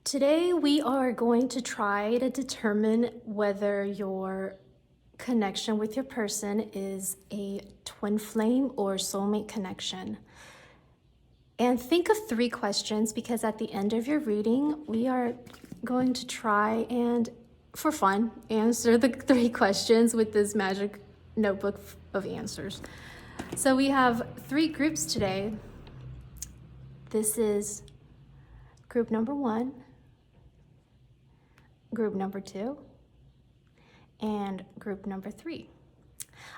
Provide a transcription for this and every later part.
Today we are going to try to determine whether your connection with your person is a twin flame or soulmate connection. And think of 3 questions, because at the end of your reading, we are going to try and, for fun, answer the 3 questions with this magic notebook of answers. So we have 3 groups today. This is group number 1, group number 2, and group number 3.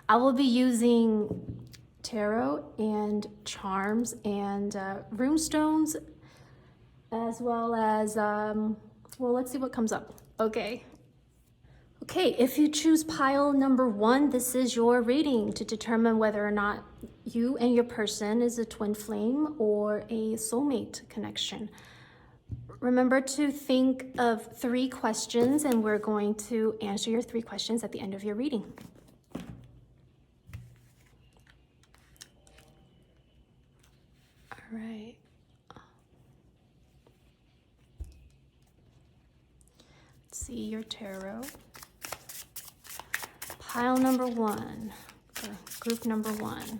I will be using tarot and charms and rune stones, as well as, well, let's see what comes up. Okay, if you choose pile number 1, this is your reading to determine whether or not you and your person is a twin flame or a soulmate connection. Remember to think of 3 questions, and we're going to answer your 3 questions at the end of your reading. All right. Let's see your tarot. Pile number 1, or group number 1.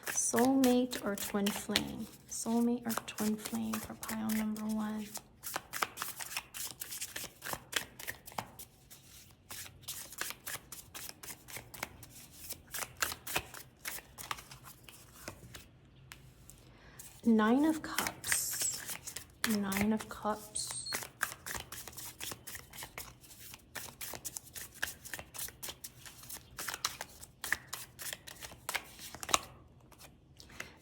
Soulmate or twin flame? Soulmate or twin flame for pile number 1. Nine of Cups. 9 of Cups.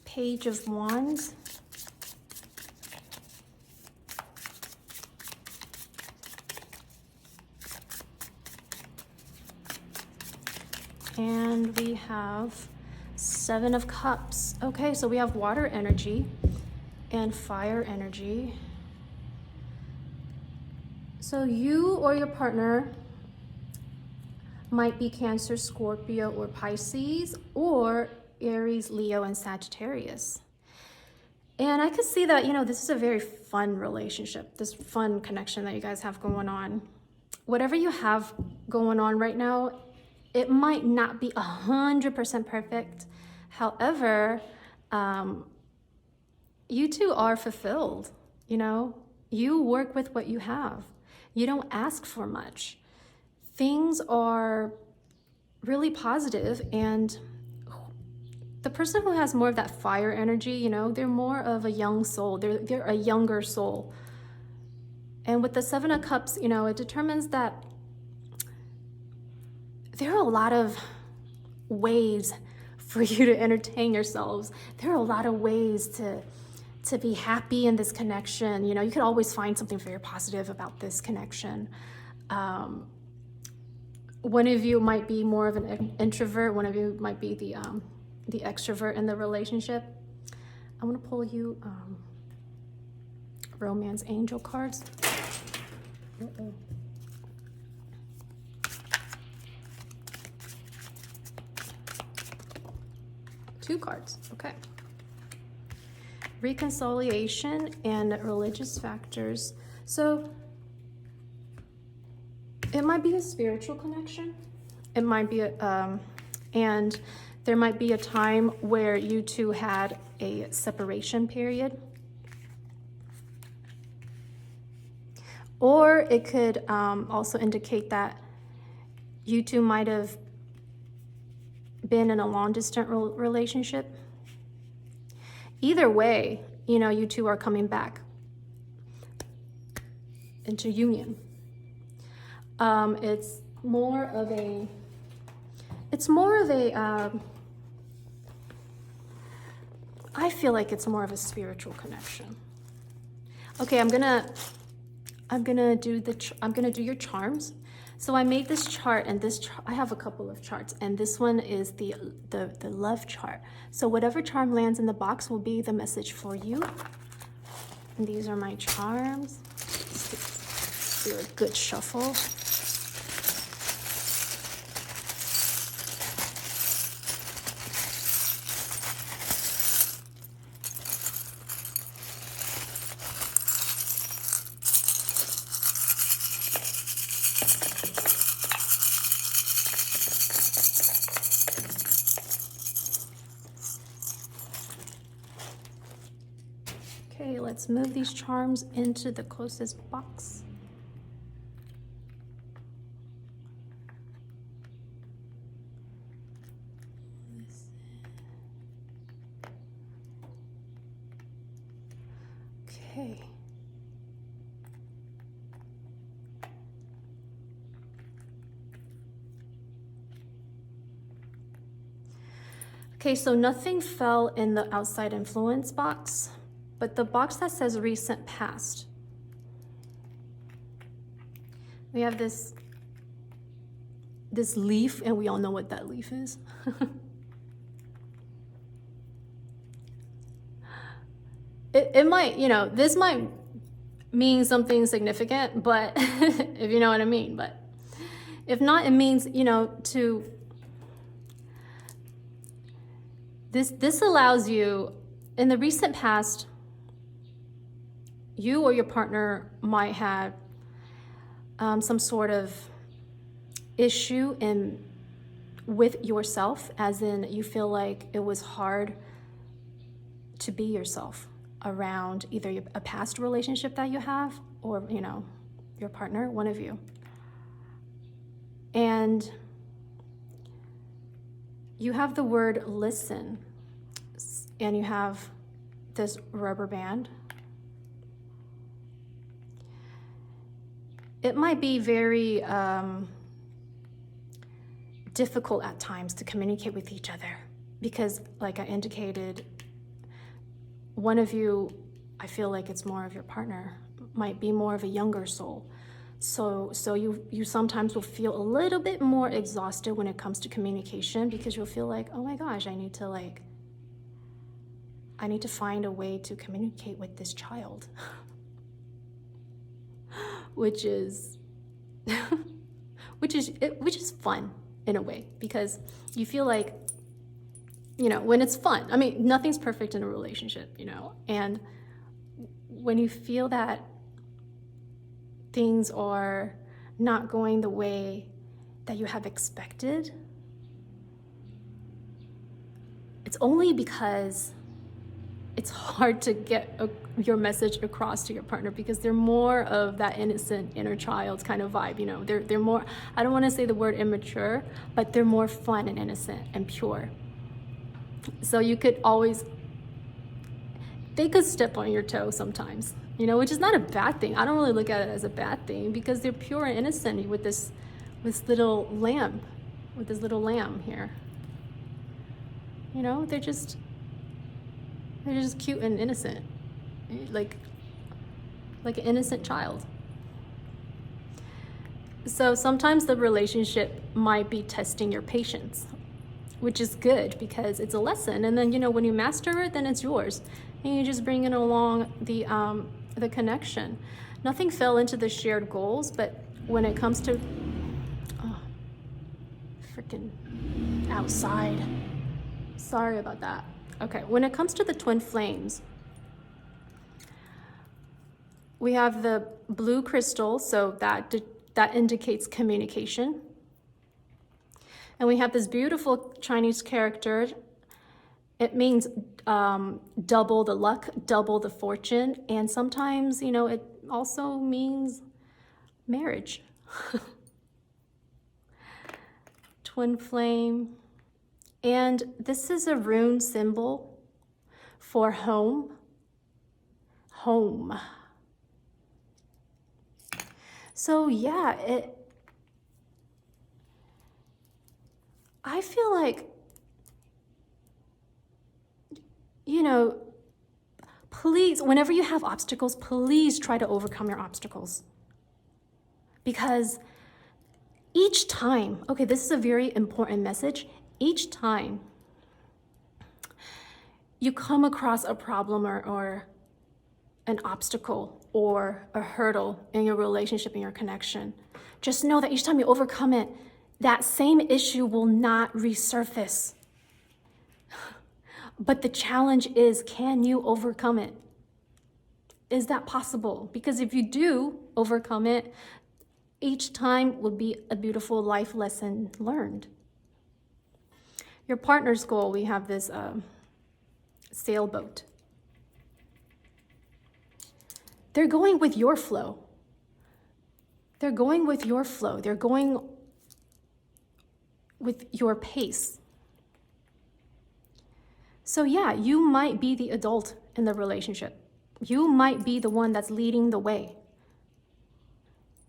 Page of Wands. And we have 7 of Cups. Okay, so we have water energy and fire energy. So you or your partner might be Cancer, Scorpio, or Pisces, or Aries, Leo, and Sagittarius. And I could see that, this is a very fun relationship, this fun connection that you guys have going on. Whatever you have going on right now, it might not be 100% perfect. However, you two are fulfilled, You work with what you have. You don't ask for much. Things are really positive, and the person who has more of that fire energy, they're more of a young soul. They're a younger soul. And with the 7 of Cups, it determines that there are a lot of ways for you to entertain yourselves. There are a lot of ways to be happy in this connection. You could always find something very positive about this connection. One of you might be more of an introvert. One of you might be the extrovert in the relationship. I'm gonna pull you romance angel cards. Uh-oh. 2 cards, okay. Reconciliation and religious factors. So it might be a spiritual connection. It might be and there might be a time where you two had a separation period. Or it could also indicate that you two might have been in a long-distance relationship. Either way, you two are coming back into union. It's more of a I feel like it's more of a spiritual connection. Okay, I'm gonna do your charms. So I made this chart, and I have a couple of charts, and this one is the love chart. So whatever charm lands in the box will be the message for you. And these are my charms. Let's do a good shuffle. let's move these charms into the closest box. Okay. Okay, so nothing fell in the outside influence box, but the box that says recent past. We have this leaf, and we all know what that leaf is. It might, you know, this might mean something significant, but if you know what I mean, but if not, it means, you know, this allows you, in the recent past, you or your partner might have some sort of issue with yourself, as in you feel like it was hard to be yourself around either a past relationship that you have or, you know, your partner, one of you. And you have the word listen, and you have this rubber band. It might be very difficult at times to communicate with each other because, like I indicated, one of you, I feel like it's more of your partner, might be more of a younger soul. So you sometimes will feel a little bit more exhausted when it comes to communication because you'll feel like, oh my gosh, I need to find a way to communicate with this child, which is fun in a way, because you feel like, you know, when it's fun, I mean, nothing's perfect in a relationship, you know, and when you feel that things are not going the way that you have expected, it's only because it's hard to get your message across to your partner because they're more of that innocent inner child kind of vibe, you know. They're more, I don't want to say the word immature, but they're more fun and innocent and pure. So you could always, they could step on your toe sometimes, you know, which is not a bad thing. I don't really look at it as a bad thing because they're pure and innocent with this little lamb, with this little lamb here. You know, they're just cute and innocent, like an innocent child. So sometimes the relationship might be testing your patience, which is good because it's a lesson. And then, you know, when you master it, then it's yours. And you just bring it along the connection. Nothing fell into the shared goals, but when it comes to, freaking outside. Sorry about that. Okay, when it comes to the twin flames, we have the blue crystal, so that indicates communication. And we have this beautiful Chinese character. It means double the luck, double the fortune, and sometimes, you know, it also means marriage. Twin flame. And this is a rune symbol for home. Home. So yeah, I feel like, you know, please, whenever you have obstacles, please try to overcome your obstacles. Because each time, okay, this is a very important message. Each time you come across a problem or an obstacle or a hurdle in your relationship, in your connection, just know that each time you overcome it, that same issue will not resurface. But the challenge is, can you overcome it? Is that possible? Because if you do overcome it, each time will be a beautiful life lesson learned. Your partner's goal, we have this sailboat. they're going with your flow. They're going with your flow. They're going with your pace. So yeah, you might be the adult in the relationship. You might be the one that's leading the way.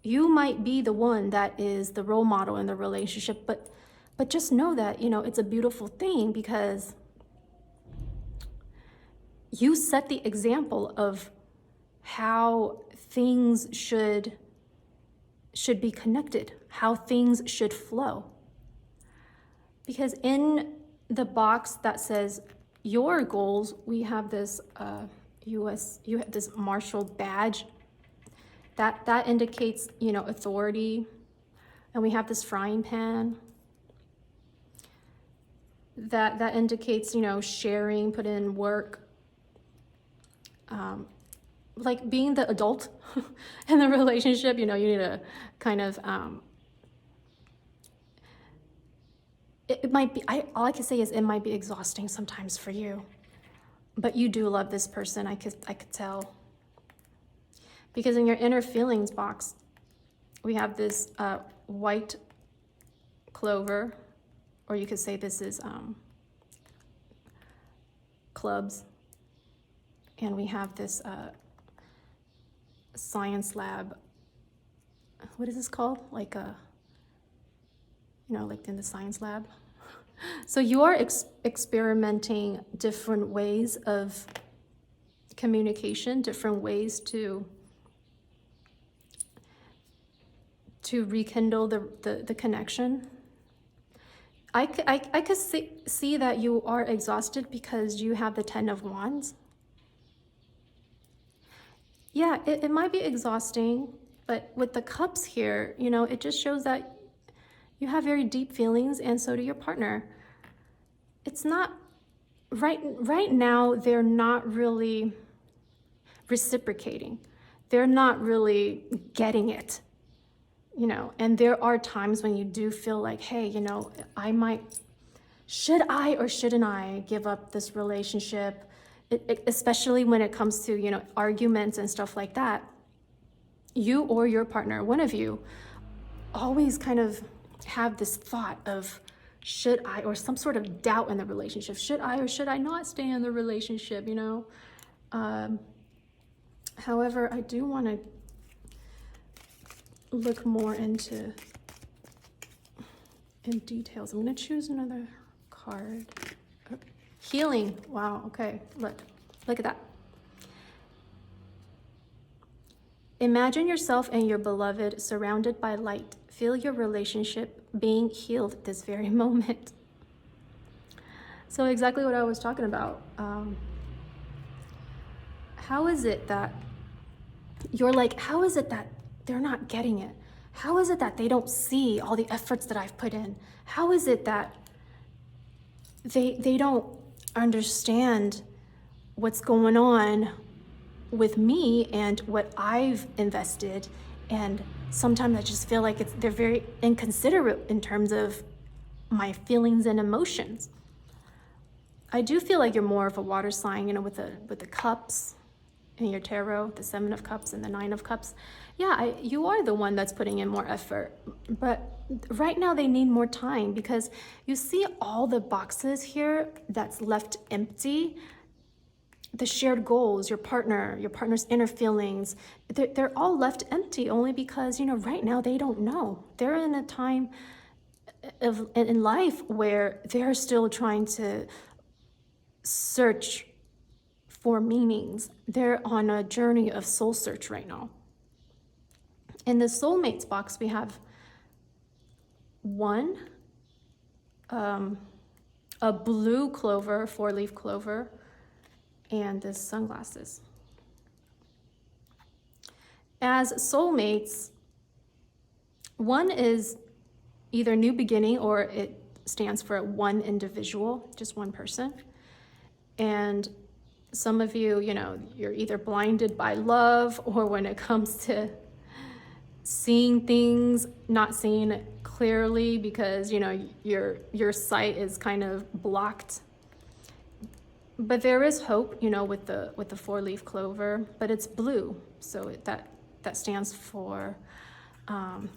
You might be the one that is the role model in the relationship, but just know that, it's a beautiful thing because you set the example of how things should be connected, how things should flow. Because in the box that says your goals, we have this you have this Marshall badge that indicates, authority. And we have this frying pan that indicates, sharing, put in work. Like being the adult in the relationship, you need to kind of, it might be, all I can say is it might be exhausting sometimes for you, but you do love this person, I could tell. Because in your inner feelings box, we have this white clover, or you could say this is clubs. And we have this science lab. What is this called? Like like in the science lab. So you are experimenting different ways of communication, different ways to rekindle the connection. I could see that you are exhausted because you have the 10 of Wands. Yeah, it might be exhausting, but with the cups here, it just shows that you have very deep feelings, and so do your partner. It's not, right now, they're not really reciprocating. They're not really getting it, and there are times when you do feel like, hey, should I or shouldn't I give up this relationship? Especially when it comes to, arguments and stuff like that. You or your partner, one of you, always kind of have this thought of, should I, or some sort of doubt in the relationship. Should I or should I not stay in the relationship, However, I do want to look more in details. I'm going to choose another card. Healing. Wow. Okay. Look at that. Imagine yourself and your beloved surrounded by light. Feel your relationship being healed this very moment. So exactly what I was talking about. How is it that you're like, how is it that they're not getting it? How is it that they don't see all the efforts that I've put in? How is it that they don't understand what's going on with me and what I've invested? And sometimes I just feel like they're very inconsiderate in terms of my feelings and emotions. I do feel like you're more of a water sign, with the cups in your tarot, the 7 of Cups and the 9 of Cups. Yeah, you are the one that's putting in more effort. But right now they need more time, because you see all the boxes here that's left empty. The shared goals, your partner's inner feelings, they're all left empty only because, right now they don't know. They're in a time in life where they're still trying to search for meanings. They're on a journey of soul search right now. In the soulmates box, we have one, a blue clover, 4-leaf clover, and this sunglasses. As soulmates, one is either new beginning, or it stands for one individual, just one person. And some of you, you're either blinded by love, or when it comes to seeing things, not seeing it clearly because, your sight is kind of blocked. But there is hope, you know, with the 4-leaf clover, but it's blue. So that stands for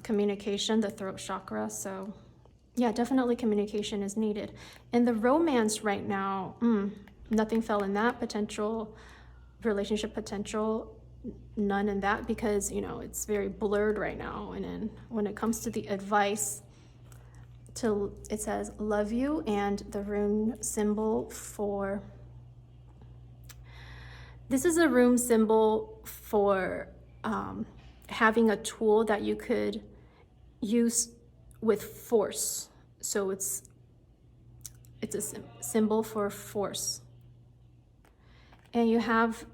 communication, the throat chakra. So yeah, definitely communication is needed. In the romance right now, nothing fell in that potential relationship potential, none in that, because, you know, it's very blurred right now. And then when it comes to the advice, it says love you, and the rune symbol for this is a rune symbol for having a tool that you could use with force. So it's a symbol for force. And you have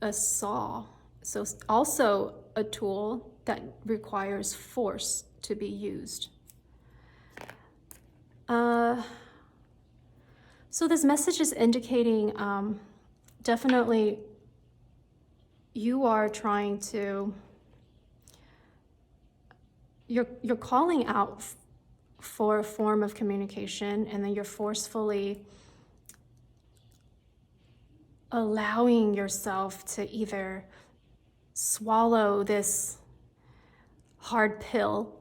a saw, so also a tool that requires force to be used. So this message is indicating definitely you are trying to, you're calling out for a form of communication, and then you're forcefully allowing yourself to either swallow this hard pill,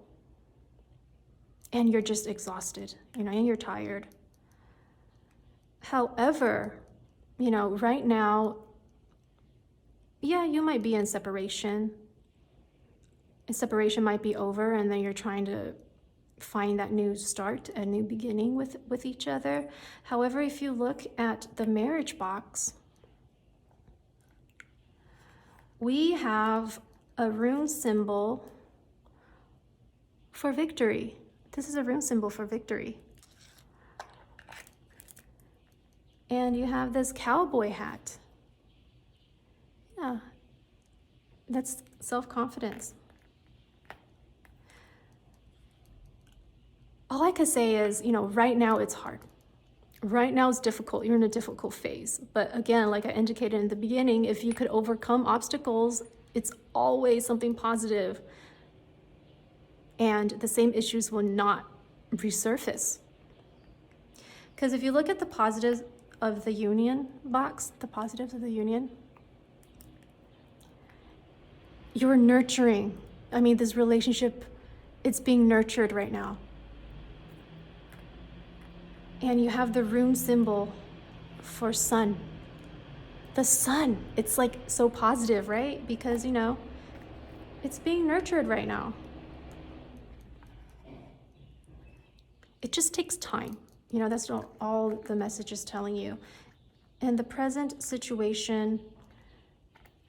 and you're just exhausted, you know, and you're tired. However, you know, right now, yeah, you might be in separation. And separation might be over, and then you're trying to find that new start, a new beginning with each other. However, if you look at the marriage box, we have a rune symbol for victory. This is a rune symbol for victory. And you have this cowboy hat. Yeah, that's self-confidence. All I could say is, you know, right now it's hard. Right now it's difficult. You're in a difficult phase. But again, like I indicated in the beginning, if you could overcome obstacles, it's always something positive. And the same issues will not resurface. Because if you look at the positives of the union box, the positives of the union, you're nurturing. I mean, this relationship, it's being nurtured right now. And you have the rune symbol for sun. The sun, it's like so positive, right? Because, you know, it's being nurtured right now. It just takes time. You know, that's all the message is telling you. In the present situation,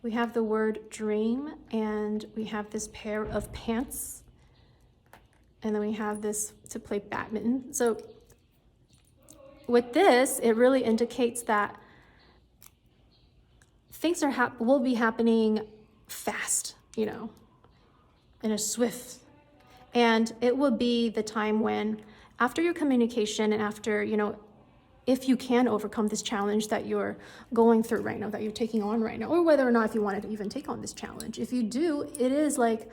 we have the word dream, and we have this pair of pants, and then we have this to play badminton. So with this, it really indicates that things will be happening fast, you know, in a swift. And it will be the time when, after your communication and after, you know, if you can overcome this challenge that you're going through right now, that you're taking on right now, or whether or not if you wanted to even take on this challenge. If you do, it is like,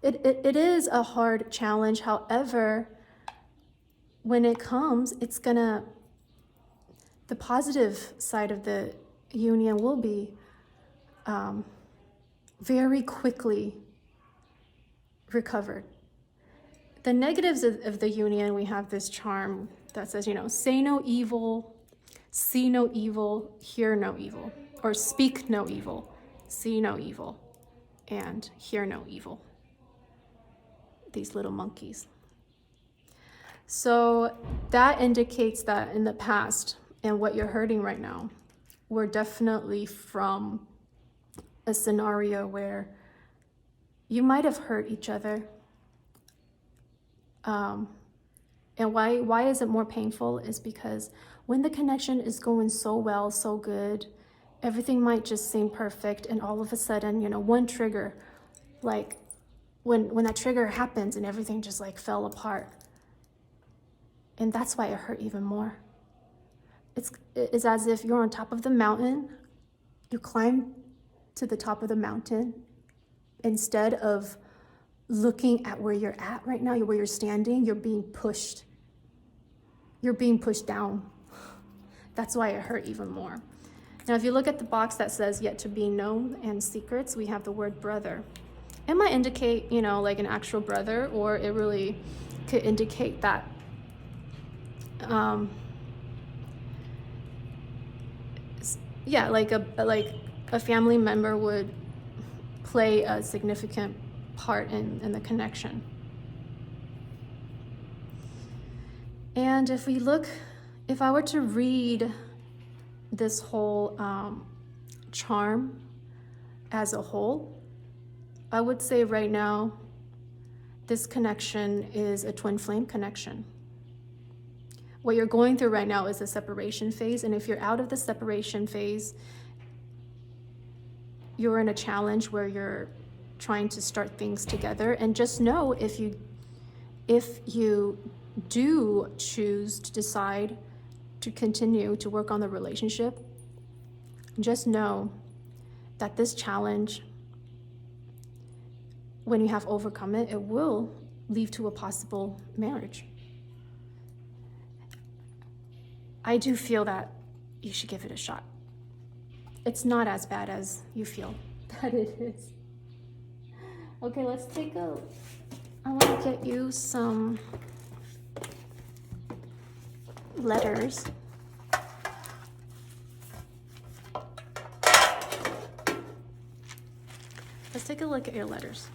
it is a hard challenge. However, when it comes, it's gonna, the positive side of the union will be very quickly recovered. The negatives of the union, we have this charm that says, you know, say no evil, see no evil, hear no evil, or speak no evil, see no evil, and hear no evil. These little monkeys. So that indicates that in the past, and what you're hurting right now, we're definitely from a scenario where you might have hurt each other. And why is it more painful is because when the connection is going so well, so good, everything might just seem perfect, and all of a sudden, you know, one trigger, like when that trigger happens and everything just like fell apart. And that's why it hurt even more. It's as if you're on top of the mountain, you climb to the top of the mountain, instead of looking at where you're at right now, where you're standing, you're being pushed. You're being pushed down. That's why it hurt even more. Now, if you look at the box that says yet to be known and secrets, we have the word brother. It might indicate, you know, like an actual brother, or it really could indicate that yeah, like a family member would play a significant part in the connection. And if I were to read this whole charm as a whole, I would say right now, this connection is a twin flame connection. What you're going through right now is a separation phase. And if you're out of the separation phase, you're in a challenge where you're trying to start things together. And just know, if you do choose to decide to continue to work on the relationship, just know that this challenge, when you have overcome it, it will lead to a possible marriage. I do feel that you should give it a shot. It's not as bad as you feel that it is. Okay, let's take a, I want to get you some letters. Let's take a look at your letters.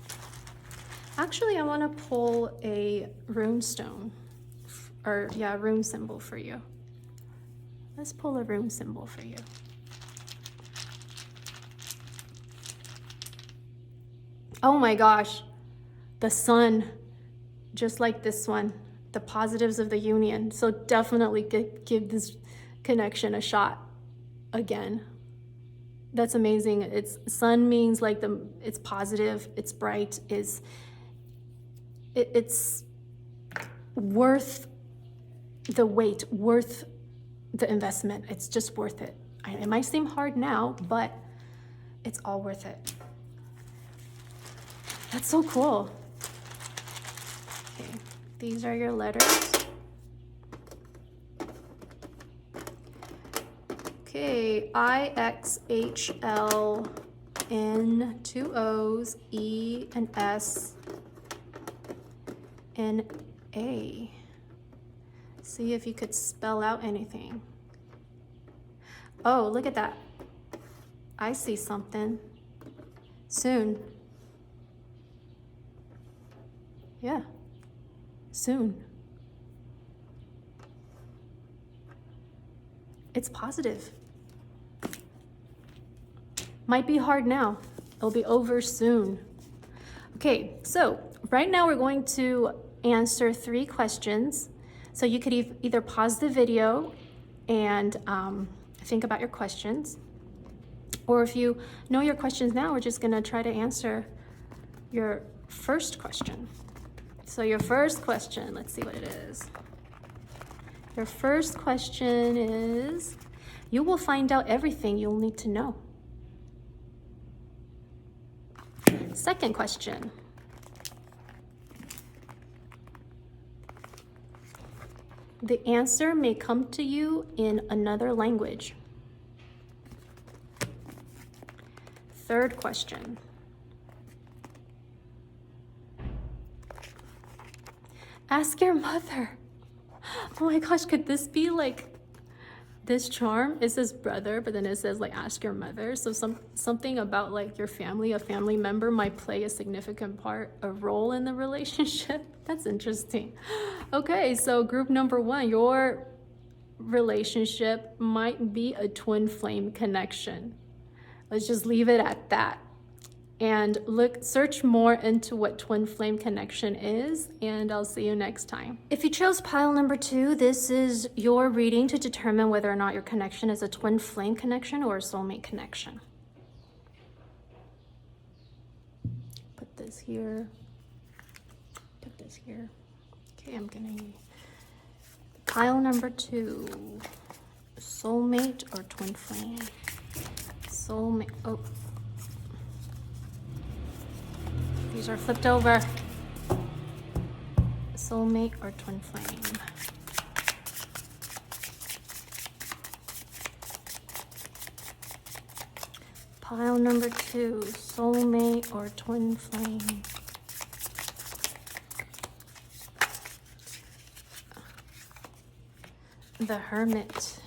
Actually, I want to pull a rune stone, or yeah, a rune symbol for you. Let's pull a rune symbol for you. Oh my gosh, the sun, just like this one, the positives of the union. So definitely give this connection a shot again. That's amazing. It's sun means like it's positive, it's bright, it's worth the wait, worth the investment. It's just worth it. It might seem hard now, but it's all worth it. That's so cool. Okay, these are your letters. Okay, IXHLN, 2 O's, E and S, and A. See if you could spell out anything. Oh, look at that. I see something. Soon. Yeah, soon. It's positive. Might be hard now. It'll be over soon. Okay, so right now we're going to answer 3 questions. So you could either pause the video and think about your questions, or if you know your questions now, we're just gonna try to answer your first question. So your first question, let's see what it is. Your first question is, you will find out everything you'll need to know. Second question. The answer may come to you in another language. Third question. Ask your mother. Oh my gosh, could this be like this charm? It says brother, but then it says like ask your mother. So something about like your family, a family member might play a significant part, a role in the relationship. That's interesting. Okay, so group number 1, your relationship might be a twin flame connection. Let's just leave it at that. And search more into what twin flame connection is, and I'll see you next time. If you chose pile number 2, this is your reading to determine whether or not your connection is a twin flame connection or a soulmate connection. Put this here. Put this here. Okay, I'm gonna pile number 2. Soulmate or twin flame? Soulmate. Oh. These are flipped over. Soulmate or twin flame. Pile number 2, soulmate or twin flame. The Hermit.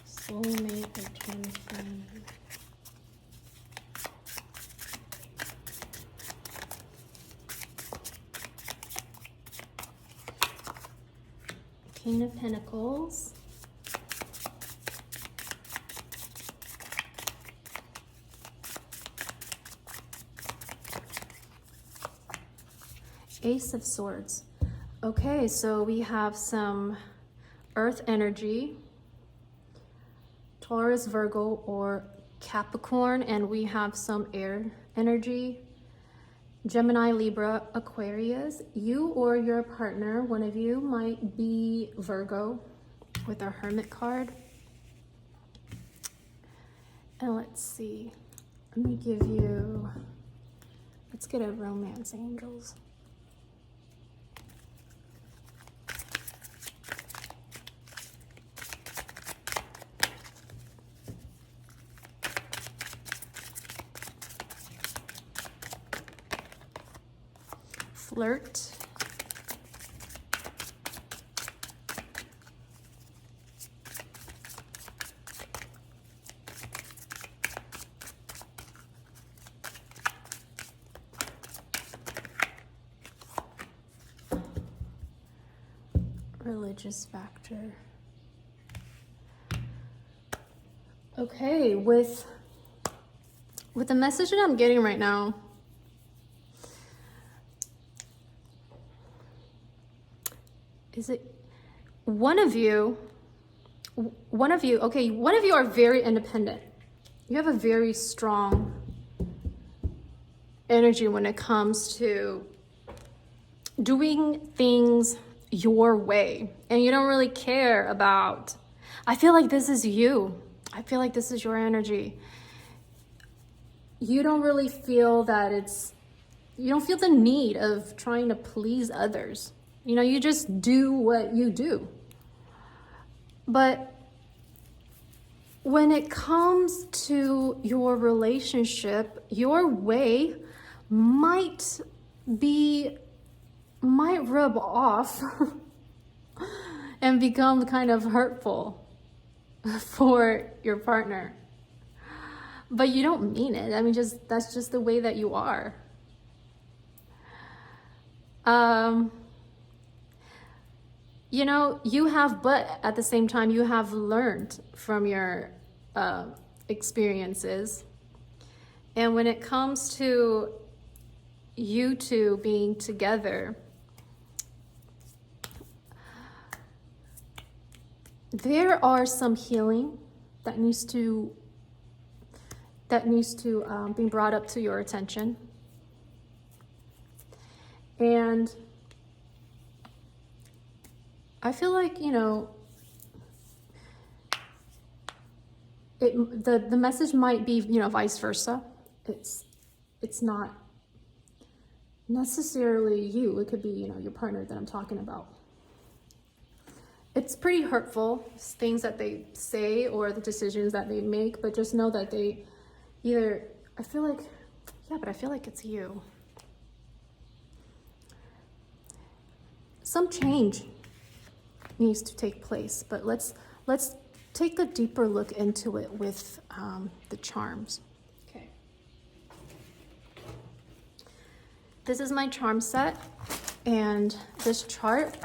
Soulmate or twin flame. King of Pentacles. Ace of Swords. Okay, so we have some earth energy, Taurus, Virgo, or Capricorn, and we have some air energy, Gemini, Libra, Aquarius. You or your partner, one of you, might be Virgo with our Hermit card. And let's see, let me give you, let's get a Romance Angels. Flirt. Religious factor. Okay, with the message that I'm getting right now, is it one of you, okay, one of you are very independent. You have a very strong energy when it comes to doing things your way. And you don't really care about, I feel like this is you. I feel like this is your energy. You don't really feel that you don't feel the need of trying to please others. You know, you just do what you do. But when it comes to your relationship, your way might rub off and become kind of hurtful for your partner. But you don't mean it. I mean, that's just the way that you are. You know, but at the same time, you have learned from your experiences. And when it comes to you two being together, there are some healing that needs to be brought up to your attention. And I feel like, you know, the message might be, you know, vice versa. It's not necessarily you. It could be, you know, your partner that I'm talking about. It's pretty hurtful, things that they say or the decisions that they make, but just know that they either, I feel like it's you. Some change needs to take place, but let's take a deeper look into it with the charms. Okay. This is my charm set, and this chart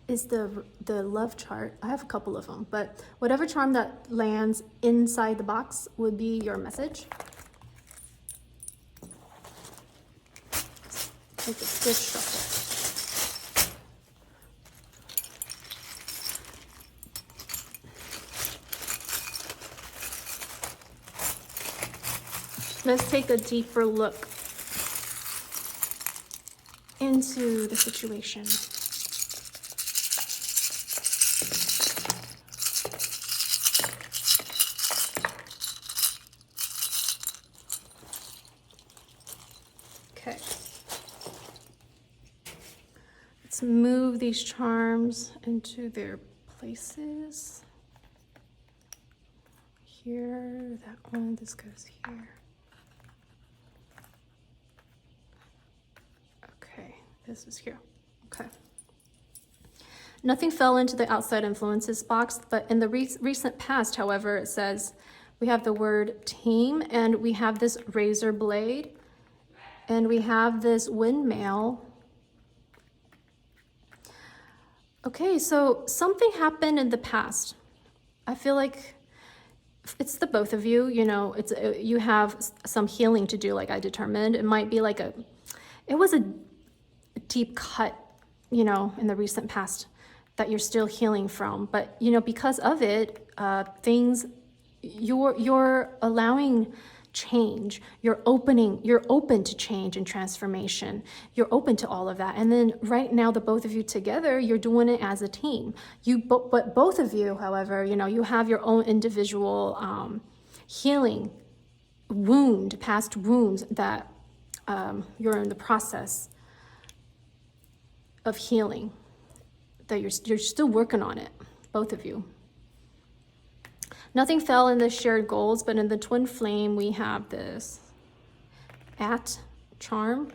is the love chart. I have a couple of them, but whatever charm that lands inside the box would be your message. Take a good shuffle. Let's take a deeper look into the situation. Let's move these charms into their places. Here, that one, this goes here. Okay, this is here. Okay. Nothing fell into the outside influences box, but in the recent past, however, it says we have the word team, and we have this razor blade, and we have this windmill. Okay, so something happened in the past. I feel like it's the both of you, you know, you have some healing to do, like I determined. It might be like it was a deep cut, you know, in the recent past that you're still healing from. But, you know, because of it, you're allowing change, you're open to change and transformation. You're open to all of that. And then right now, the both of you together, you're doing it as a team. But both of you, however, you know, you have your own individual healing past wounds that you're in the process of healing, that you're still working on it, both of you. Nothing fell in the shared goals, but in the twin flame, we have this charm.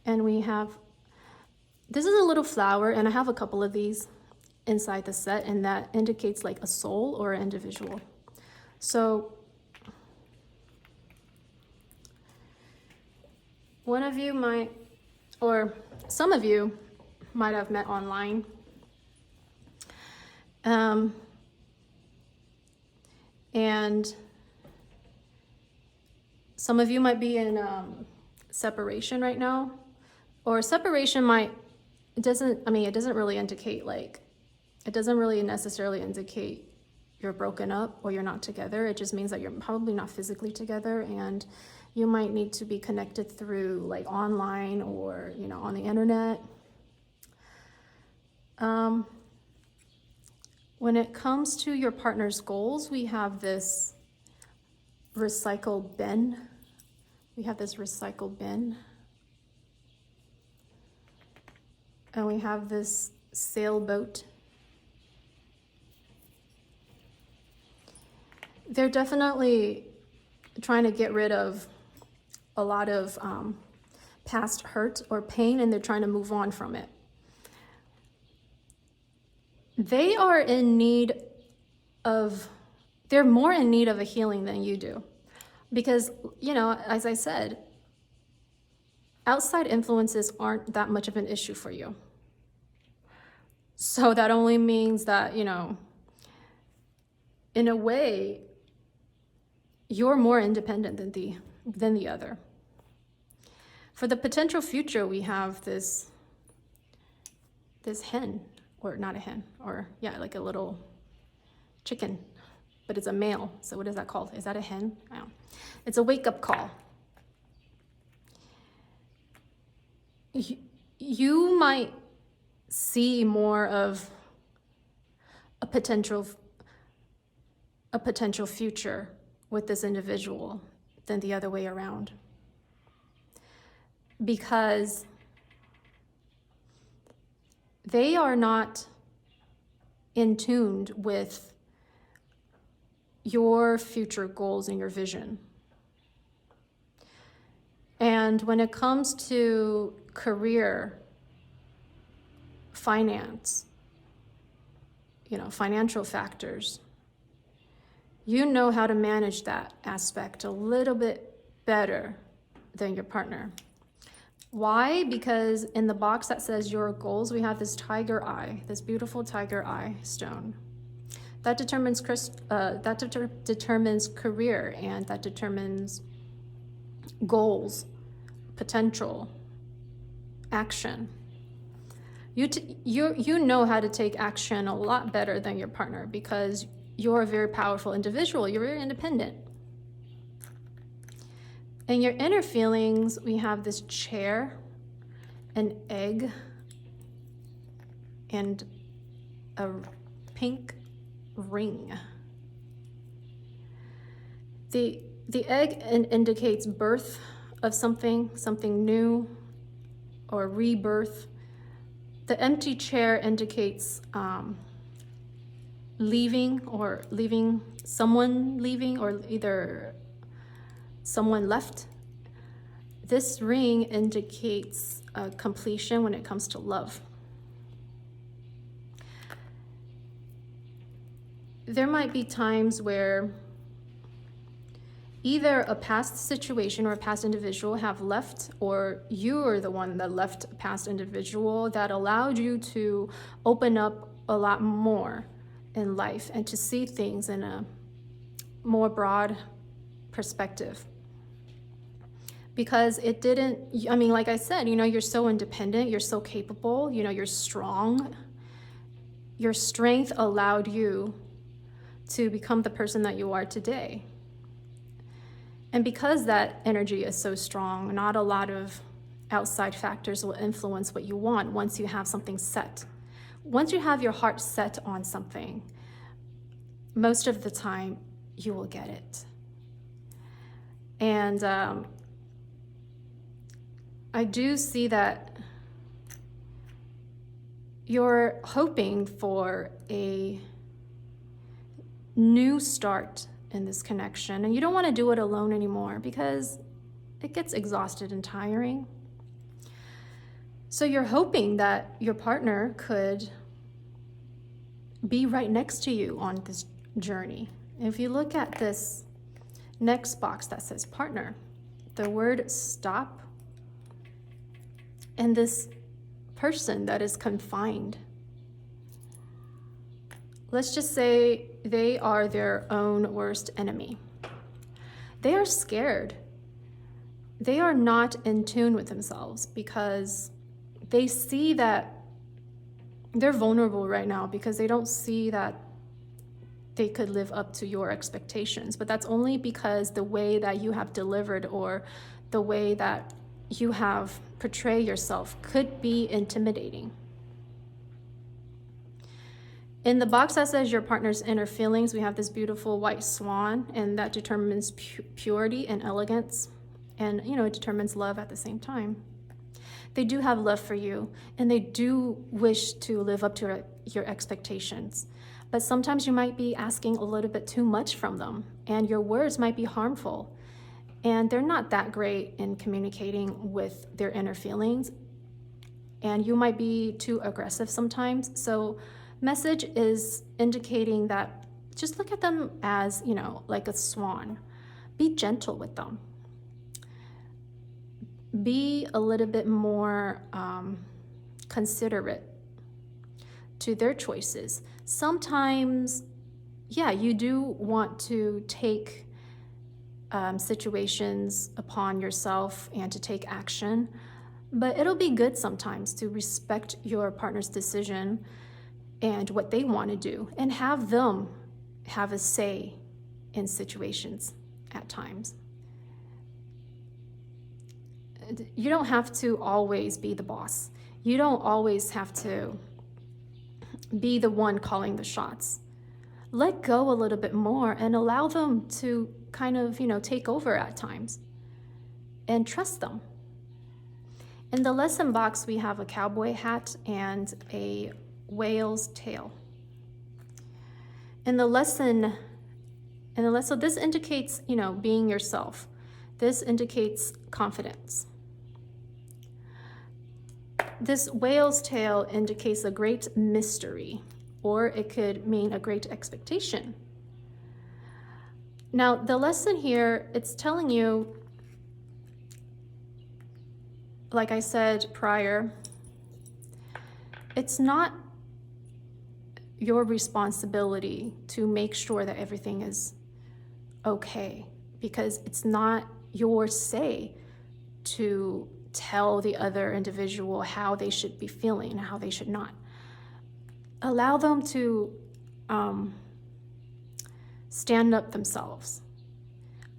And we have, this is a little flower, and I have a couple of these inside the set, and that indicates like a soul or an individual. So one of you might, or some of you might have met online. And some of you might be in separation right now, or separation it doesn't really indicate it doesn't really necessarily indicate you're broken up or you're not together. It just means that you're probably not physically together, and you might need to be connected through like online or, you know, on the internet. When it comes to your partner's goals, we have this recycle bin. And we have this sailboat. They're definitely trying to get rid of a lot of past hurt or pain, and they're trying to move on from it. They're more in need of a healing than you do. Because, you know, as I said, outside influences aren't that much of an issue for you. So that only means that, you know, in a way, you're more independent than the other. For the potential future, we have this hen. Or not a hen, or yeah, like a little chicken, but it's a male. So what is that called? Is that a hen? I don't know. It's a wake-up call. You might see more of a potential future with this individual than the other way around. Because they are not in tune with your future goals and your vision. And when it comes to career, finance, you know, financial factors, you know how to manage that aspect a little bit better than your partner. Why? Because in the box that says your goals, we have this tiger eye, this beautiful tiger eye stone. That determines determines career, and that determines goals, potential, action. You know how to take action a lot better than your partner, because you're a very powerful individual. You're very independent. In your inner feelings, we have this chair, an egg, and a pink ring. The egg indicates birth of something new, or rebirth. The empty chair indicates leaving, or leaving, or either someone left. This ring indicates completion when it comes to love. There might be times where either a past situation or a past individual have left, or you are the one that left a past individual that allowed you to open up a lot more in life and to see things in a more broad perspective. Because it didn't, I mean, like I said, you know, you're so independent, you're so capable, you know, you're strong. Your strength allowed you to become the person that you are today. And because that energy is so strong, not a lot of outside factors will influence what you want once you have something set. Once you have your heart set on something, most of the time you will get it. And I do see that you're hoping for a new start in this connection, and you don't want to do it alone anymore because it gets exhausted and tiring. So you're hoping that your partner could be right next to you on this journey. If you look at this next box that says partner, the word stop, and this person that is confined. Let's just say they are their own worst enemy. They are scared. They are not in tune with themselves because they see that they're vulnerable right now because they don't see that they could live up to your expectations. But that's only because the way that you have delivered or the way that you have portrayed yourself could be intimidating. In the box that says your partner's inner feelings, we have this beautiful white swan, and that determines purity and elegance. And, you know, it determines love at the same time. They do have love for you, and they do wish to live up to your expectations. But sometimes you might be asking a little bit too much from them, and your words might be harmful. And they're not that great in communicating with their inner feelings. And you might be too aggressive sometimes. So message is indicating that just look at them as, you know, like a swan. Be gentle with them. Be a little bit more considerate to their choices. Sometimes, yeah, you do want to take situations upon yourself and to take action, but it'll be good sometimes to respect your partner's decision and what they want to do, and have them have a say in situations at times. You don't have to always be the boss. You don't always have to be the one calling the shots. Let go a little bit more and allow them to kind of, you know, take over at times, and trust them. In the lesson box, we have a cowboy hat and a whale's tail. In the lesson, so this indicates, you know, being yourself. This indicates confidence. This whale's tail indicates a great mystery, or it could mean a great expectation. Now, the lesson here, it's telling you, like I said prior, it's not your responsibility to make sure that everything is okay, because it's not your say to tell the other individual how they should be feeling and how they should not. Allow them to stand up themselves.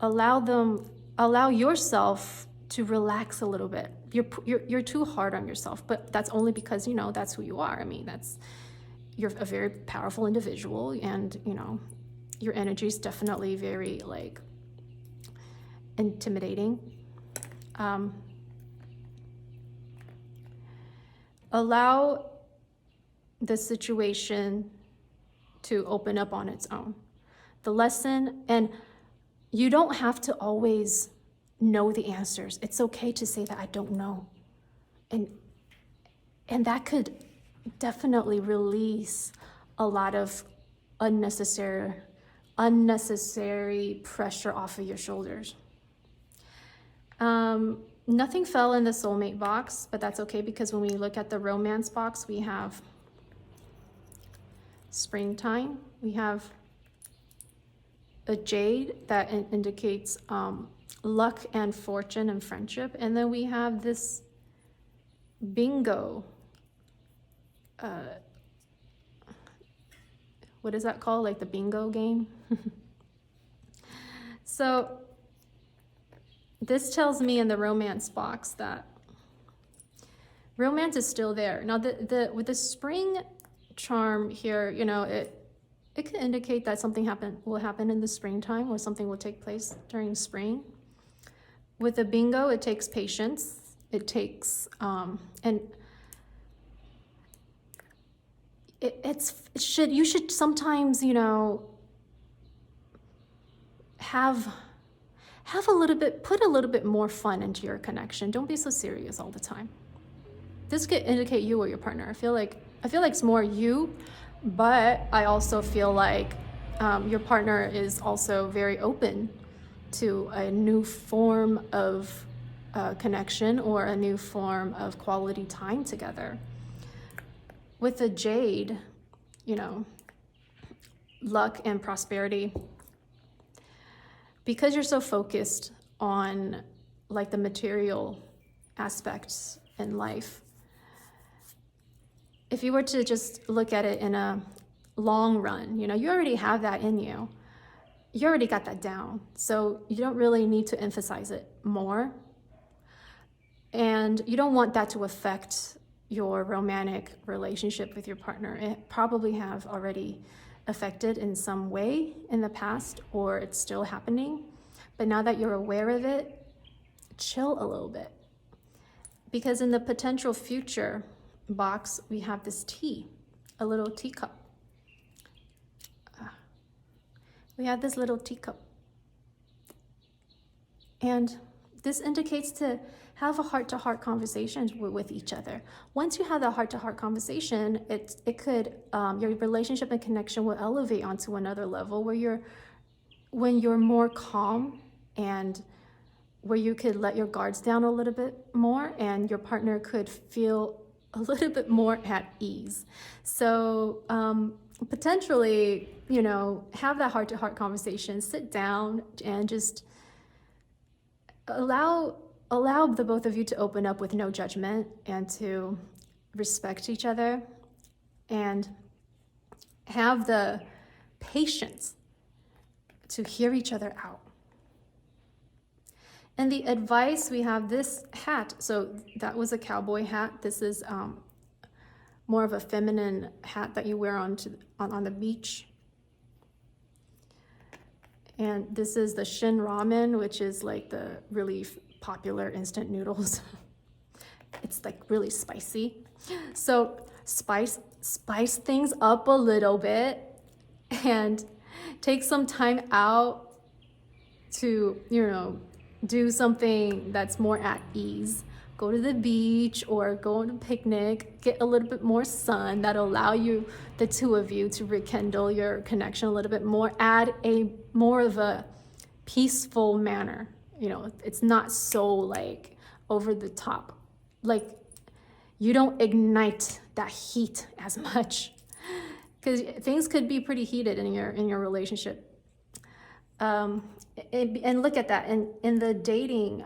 Allow yourself to relax a little bit. You're too hard on yourself, but that's only because, you know, that's who you are. I mean, you're a very powerful individual, and, you know, your energy is definitely very, like, intimidating. Allow the situation to open up on its own. The lesson, and you don't have to always know the answers. It's okay to say that I don't know. And that could definitely release a lot of unnecessary pressure off of your shoulders. Nothing fell in the soulmate box, but that's okay, because when we look at the romance box, we have springtime. We have a jade that indicates luck and fortune and friendship. And then we have this bingo. What is that called? Like the bingo game? So this tells me in the romance box that romance is still there. Now with the spring charm here, you know, it could indicate that something will happen in the springtime, or something will take place during spring. With the bingo, it takes patience. It takes you should sometimes, you know, put a little bit more fun into your connection. Don't be so serious all the time. This could indicate you or your partner. I feel like it's more you, but I also feel like your partner is also very open to a new form of connection, or a new form of quality time together. With the jade, you know, luck and prosperity, because you're so focused on like the material aspects in life, if you were to just look at it in a long run, you know, you already have that in you. You already got that down. So you don't really need to emphasize it more. And you don't want that to affect your romantic relationship with your partner. It probably have already affected in some way in the past, or it's still happening. But now that you're aware of it, chill a little bit. Because in the potential future box, we have this tea, a little teacup. We have this little teacup. And this indicates to have a heart-to-heart conversation with each other. Once you have that heart-to-heart conversation, it could, your relationship and connection will elevate onto another level when you're more calm, and where you could let your guards down a little bit more, and your partner could feel a little bit more at ease. So potentially, you know, have that heart-to-heart conversation, sit down and just allow the both of you to open up with no judgment, and to respect each other, and have the patience to hear each other out. And the advice, we have this hat. So that was a cowboy hat. This is more of a feminine hat that you wear on the beach. And this is the Shin Ramen, which is like the really popular instant noodles. It's like really spicy. So spice things up a little bit, and take some time out to, you know, do something that's more at ease. Go to the beach or go on a picnic, get a little bit more sun. That'll allow you, the two of you, to rekindle your connection a little bit more. Add a more of a peaceful manner. You know, it's not so like over the top. Like you don't ignite that heat as much, because things could be pretty heated in your relationship. And look at that. In the dating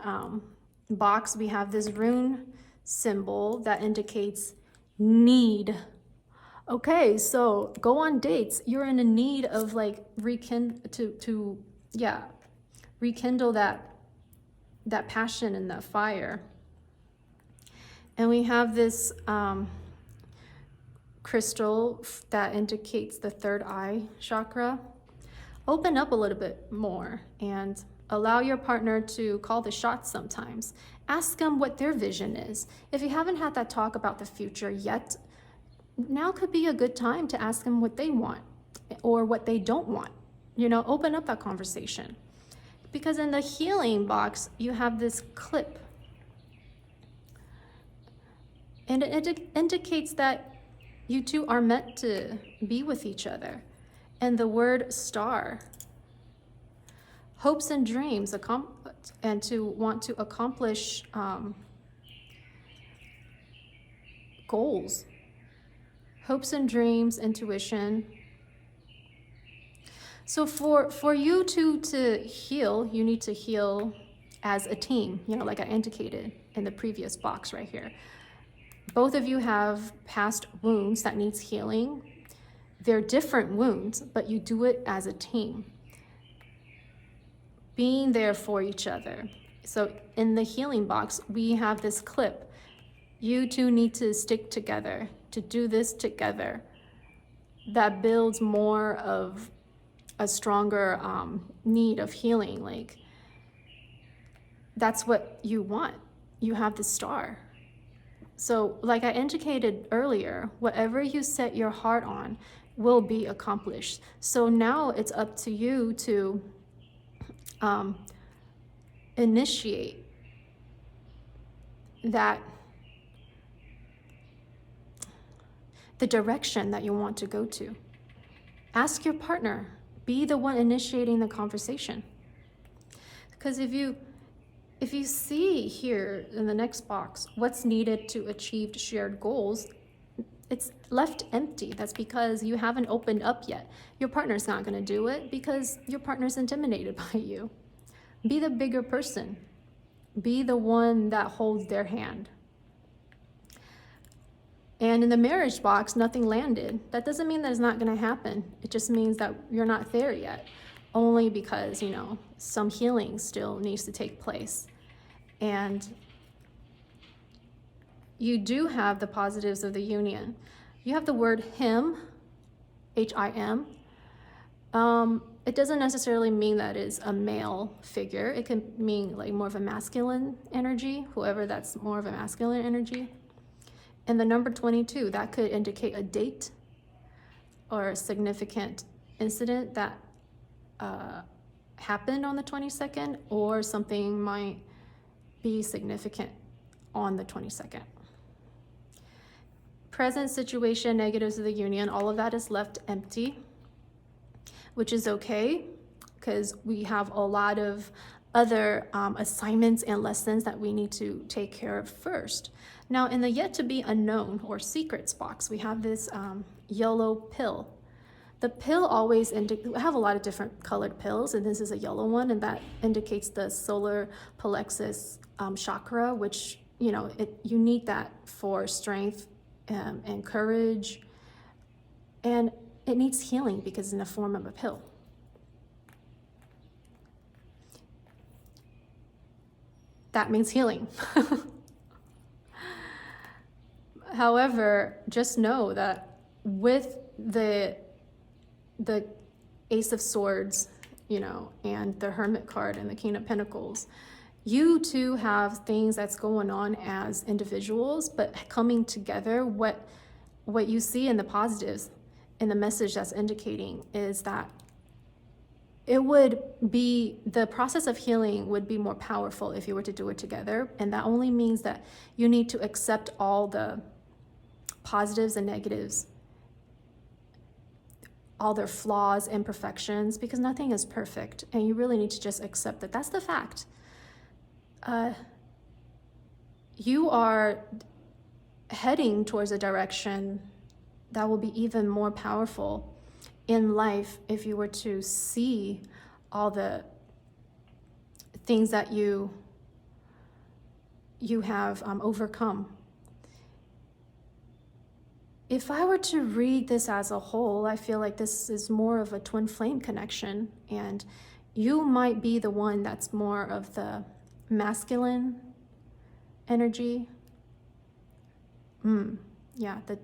box, we have this rune symbol that indicates need. Okay, so go on dates. You're in a need of like rekindle that passion and that fire. And we have this crystal that indicates the third eye chakra. Open up a little bit more and allow your partner to call the shots sometimes. Ask them what their vision is. If you haven't had that talk about the future yet, now could be a good time to ask them what they want or what they don't want. You know, open up that conversation. Because in the healing box, you have this clip. And it indicates that you two are meant to be with each other. And the word star, hopes and dreams, and to want to accomplish goals. Hopes and dreams, intuition. So for you two to heal, you need to heal as a team, you know, like I indicated in the previous box right here. Both of you have past wounds that needs healing. They're different wounds, but you do it as a team. Being there for each other. So in the healing box, we have this clip. You two need to stick together, to do this together. That builds more of a stronger need of healing. Like, that's what you want. You have the star. So like I indicated earlier, whatever you set your heart on will be accomplished. So now it's up to you to initiate that, the direction that you want to go to. Ask your partner, be the one initiating the conversation. Because if you see here in the next box what's needed to achieve shared goals, it's left empty. That's because you haven't opened up yet. Your partner's not going to do it because your partner's intimidated by you. Be the bigger person. Be the one that holds their hand. And in the marriage box, nothing landed. That doesn't mean that it's not going to happen. It just means that you're not there yet. Only because, you know, some healing still needs to take place. And you do have the positives of the union. You have the word him, H-I-M. It doesn't necessarily mean that it's a male figure. It can mean like more of a masculine energy, whoever that's more of a masculine energy. And the number 22, that could indicate a date or a significant incident that happened on the 22nd, or something might be significant on the 22nd. Present situation, negatives of the union, all of that is left empty, which is okay, because we have a lot of other assignments and lessons that we need to take care of first. Now, in the yet to be unknown or secrets box, we have this yellow pill. The pill always we have a lot of different colored pills, and this is a yellow one, and that indicates the solar plexus chakra, which, you know, you need that for strength and courage, and it needs healing because it's in the form of a pill. That means healing. However, just know that with the Ace of Swords, you know, and the Hermit card and the King of Pentacles, you two have things that's going on as individuals, but coming together, what you see in the positives, in the message that's indicating, is that it would be, the process of healing would be more powerful if you were to do it together. And that only means that you need to accept all the positives and negatives, all their flaws, imperfections, because nothing is perfect. And you really need to just accept that that's the fact. You are heading towards a direction that will be even more powerful in life if you were to see all the things that you have overcome. If I were to read this as a whole, I feel like this is more of a twin flame connection, and you might be the one that's more of the masculine energy. Yeah, the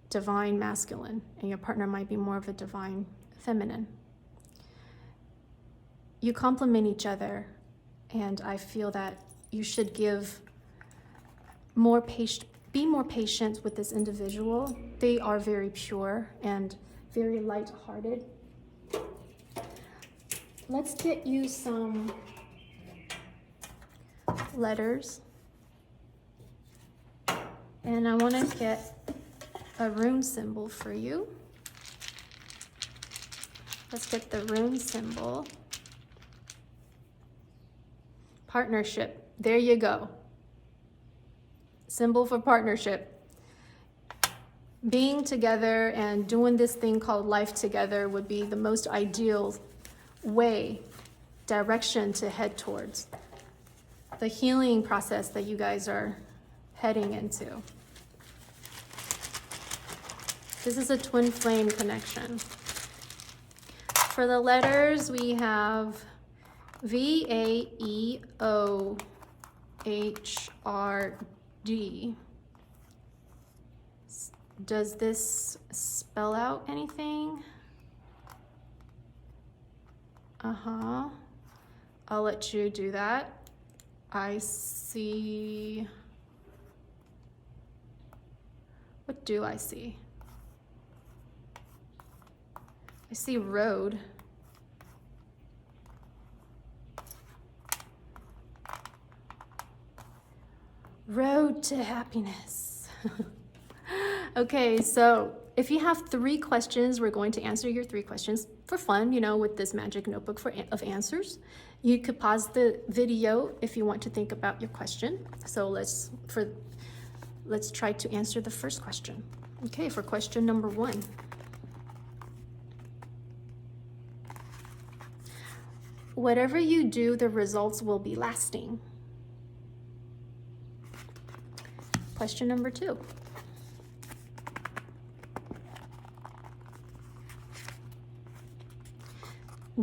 divine masculine, and your partner might be more of a divine feminine. You complement each other, and I feel that you should give more be more patient with this individual. They are very pure and very light-hearted. Let's get you some letters. And I want to get a rune symbol for you. Let's get the rune symbol. Partnership. There you go. Symbol for partnership. Being together and doing this thing called life together would be the most ideal way, direction to head towards the healing process that you guys are heading into. This is a twin flame connection. For the letters, we have V-A-E-O-H-R-D. Does this spell out anything? I'll let you do that. I see. What do I see? I see road. Road to happiness. Okay, so if you have 3 questions, we're going to answer your 3 questions for fun, you know, with this magic notebook of answers. You could pause the video if you want to think about your question. So let's try to answer the first question. Okay, for question number 1. Whatever you do, the results will be lasting. Question number 2.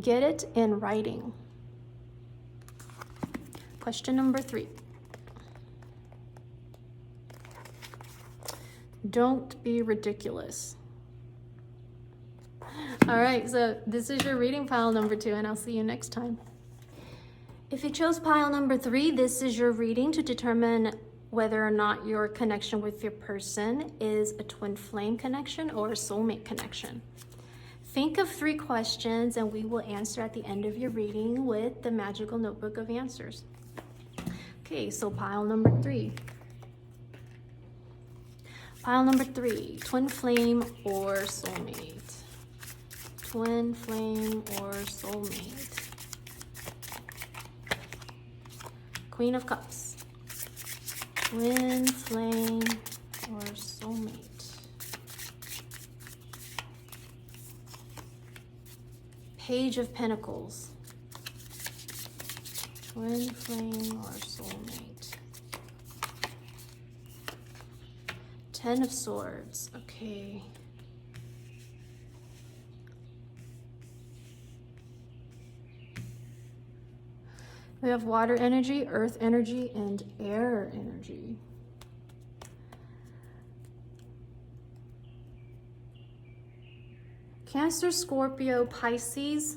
Get it in writing. Question number 3. Don't be ridiculous. All right, so this is your reading pile number 2, and I'll see you next time. If you chose pile number 3, this is your reading to determine whether or not your connection with your person is a twin flame connection or a soulmate connection. Think of 3 questions and we will answer at the end of your reading with the magical notebook of answers. Okay, so pile number 3. Pile number 3, twin flame or soulmate? Twin flame or soulmate? Queen of Cups. Twin flame or soulmate? Page of Pentacles. Twin flame or soulmate? 10 of Swords. Okay. We have water energy, earth energy, and air energy. Cancer, Scorpio, Pisces,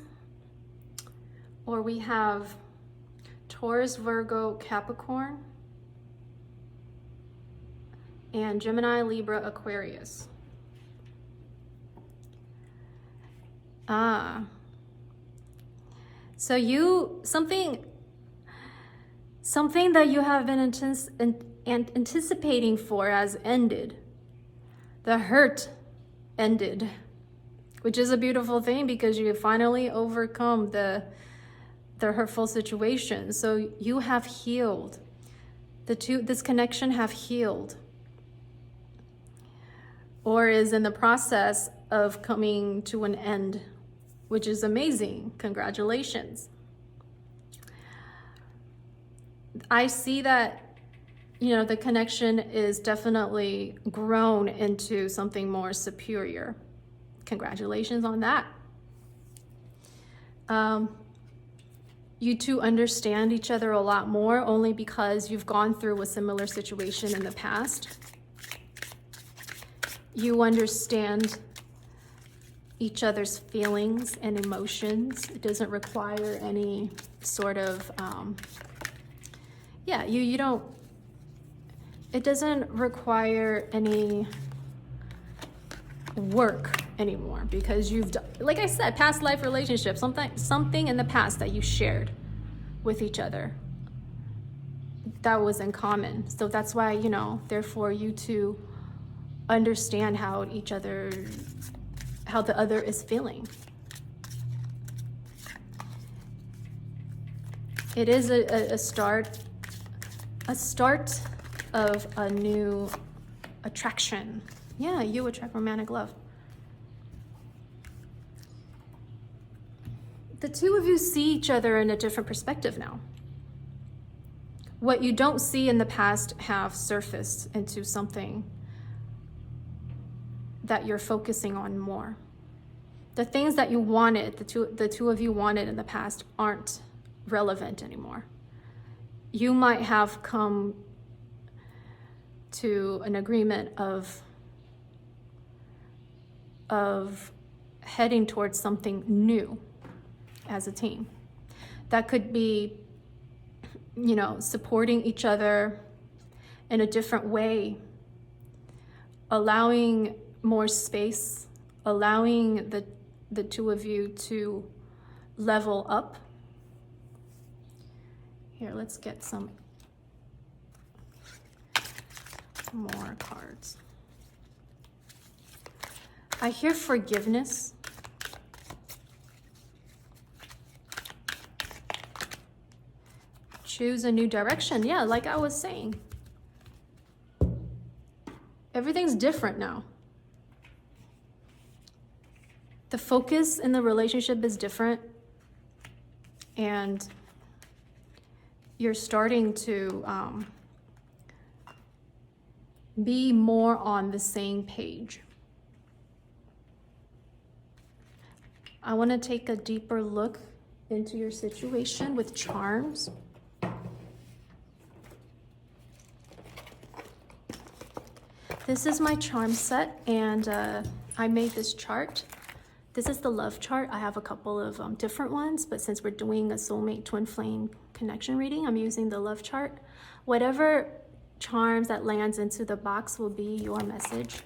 or we have Taurus, Virgo, Capricorn, and Gemini, Libra, Aquarius. So something that you have been anticipating for has ended. The hurt ended, which is a beautiful thing because you finally overcome the hurtful situation. So you have healed. This connection have healed, or is in the process of coming to an end, which is amazing. Congratulations. I see that, you know, the connection is definitely grown into something more superior. Congratulations on that. You two understand each other a lot more only because you've gone through a similar situation in the past. You understand each other's feelings and emotions. It doesn't require any sort of, it doesn't require any work anymore, because you've done, like I said, past life relationship, something in the past that you shared with each other that was in common. So that's why, you know, therefore you two understand how the other is feeling. It is a start of a new attraction. Yeah, you attract romantic love. The two of you see each other in a different perspective now. What you don't see in the past have surfaced into something that you're focusing on more. The things that you wanted, the two of you wanted in the past, aren't relevant anymore. You might have come to an agreement of heading towards something new as a team. That could be, you know, supporting each other in a different way, allowing more space, allowing the two of you to level up. Here, let's get some more cards. I hear forgiveness. Choose a new direction. Yeah, like I was saying. Everything's different now. The focus in the relationship is different. And you're starting to be more on the same page. I want to take a deeper look into your situation with charms. This is my charm set, and I made this chart. This is the love chart. I have a couple of different ones, but since we're doing a soulmate twin flame connection reading, I'm using the love chart. Whatever charms that lands into the box will be your message.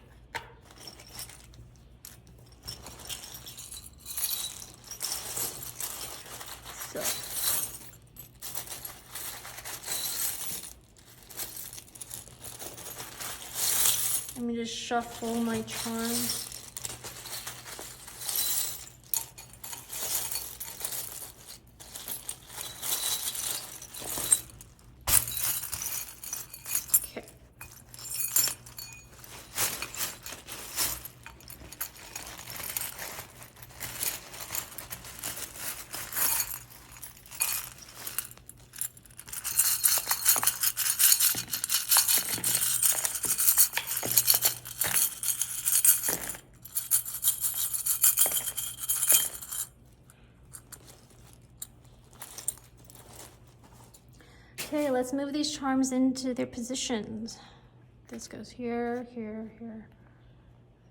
So, let me just shuffle my charms. Okay, let's move these charms into their positions. This goes here, here, here.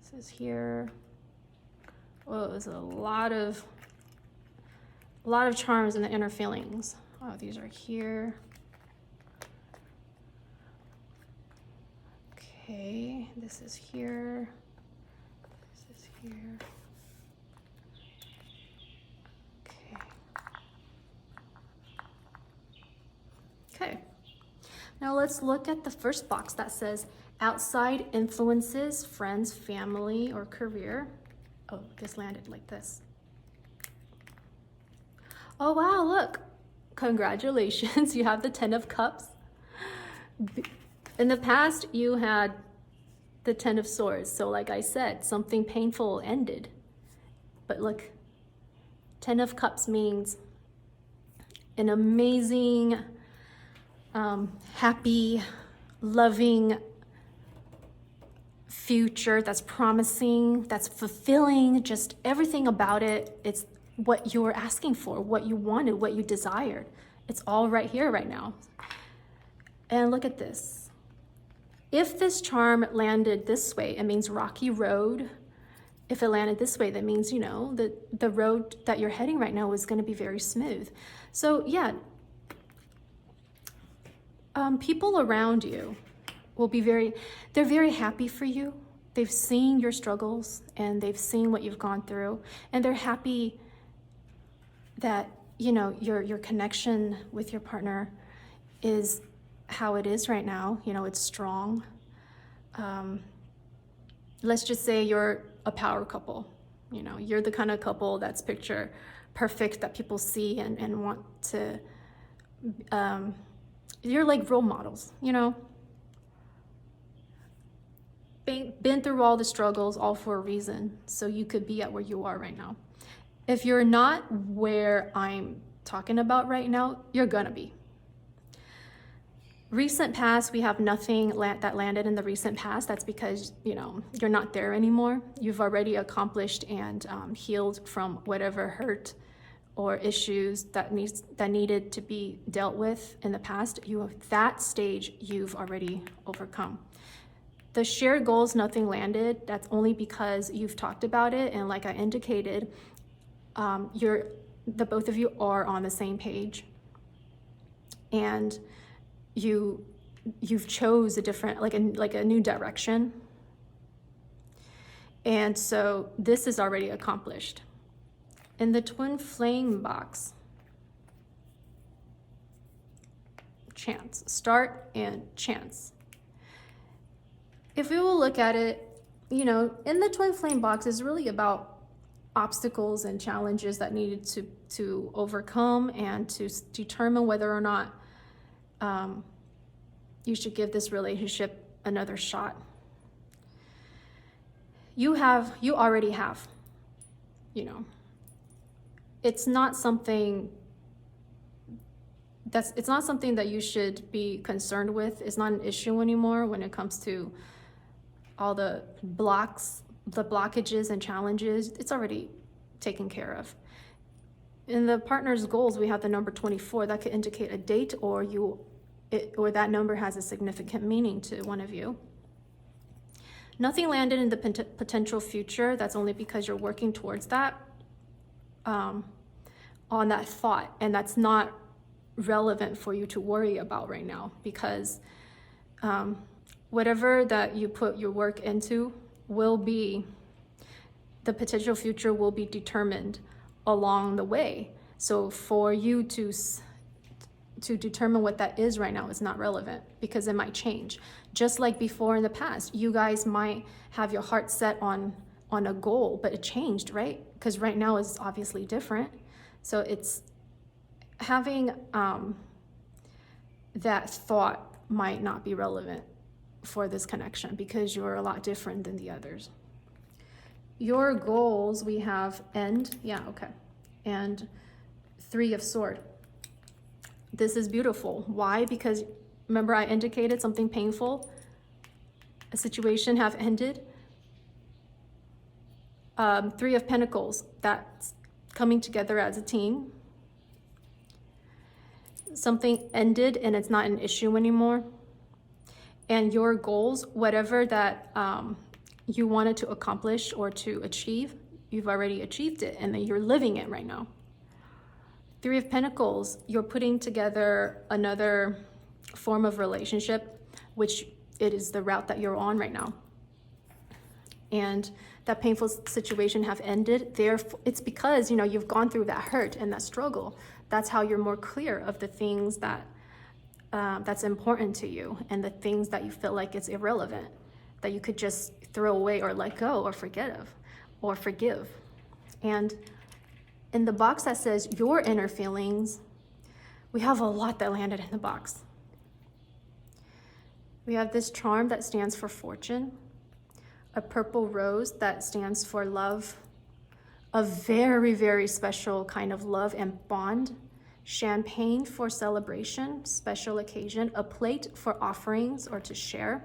This is here. Oh, there's a lot of charms in the inner feelings. Oh, these are here. Okay, this is here. This is here. Okay, now let's look at the first box that says outside influences, friends, family, or career. Oh, this landed like this. Oh, wow, look. Congratulations, you have the 10 of Cups. In the past, you had the 10 of Swords. So like I said, something painful ended. But look, 10 of Cups means an amazing, happy, loving future that's promising, that's fulfilling, just everything about it. It's what you were asking for, what you wanted, what you desired. It's all right here, right now. And look at this. If this charm landed this way, it means rocky road. If it landed this way, that means, you know, the road that you're heading right now is going to be very smooth. So yeah, people around you will be they're very happy for you. They've seen your struggles and they've seen what you've gone through, and they're happy that, you know, your connection with your partner is how it is right now. You know, it's strong. Let's just say you're a power couple. You know, you're the kind of couple that's picture perfect that people see and want to, you're like role models, you know? Been through all the struggles, all for a reason, so you could be at where you are right now. If you're not where I'm talking about right now, you're gonna be. Recent past, we have nothing that landed in the recent past. That's because, you know, you're not there anymore. You've already accomplished and healed from whatever hurt or issues that needed to be dealt with in the past. That stage you've already overcome. The shared goals, nothing landed. That's only because you've talked about it, and like I indicated, the both of you are on the same page, and you've chose a different, like a new direction, and so this is already accomplished. In the twin flame box, chance, start and chance. If we will look at it, you know, in the twin flame box is really about obstacles and challenges that needed to overcome and to determine whether or not you should give this relationship another shot. You already have, you know. It's not something that you should be concerned with. It's not an issue anymore when it comes to all the blockages and challenges. It's already taken care of. In the partner's goals, we have the number 24. That could indicate a date, or that number has a significant meaning to one of you. Nothing landed in the potential future. That's only because you're working towards that, on that thought, and that's not relevant for you to worry about right now, because whatever that you put your work into the potential future will be determined along the way. So for you to determine what that is right now is not relevant, because it might change. Just like before in the past, you guys might have your heart set on a goal, but it changed, right? Because right now is obviously different. So it's having that thought might not be relevant for this connection, because you're a lot different than the others. Your goals, we have end, yeah, okay, and 3 of Swords. This is beautiful. Why? Because remember I indicated something painful, a situation have ended. 3 of Pentacles, that's coming together as a team. Something ended and it's not an issue anymore. And your goals, whatever that you wanted to accomplish or to achieve, you've already achieved it, and then you're living it right now. 3 of Pentacles, you're putting together another form of relationship, which it is the route that you're on right now. And that painful situation have ended. Therefore, it's because, you know, you've gone through that hurt and that struggle. That's how you're more clear of the things that's important to you, and the things that you feel like it's irrelevant, that you could just throw away or let go or forgive. And in the box that says your inner feelings, we have a lot that landed in the box. We have this charm that stands for fortune, a purple rose that stands for love, a very, very special kind of love and bond, champagne for celebration, special occasion, a plate for offerings or to share,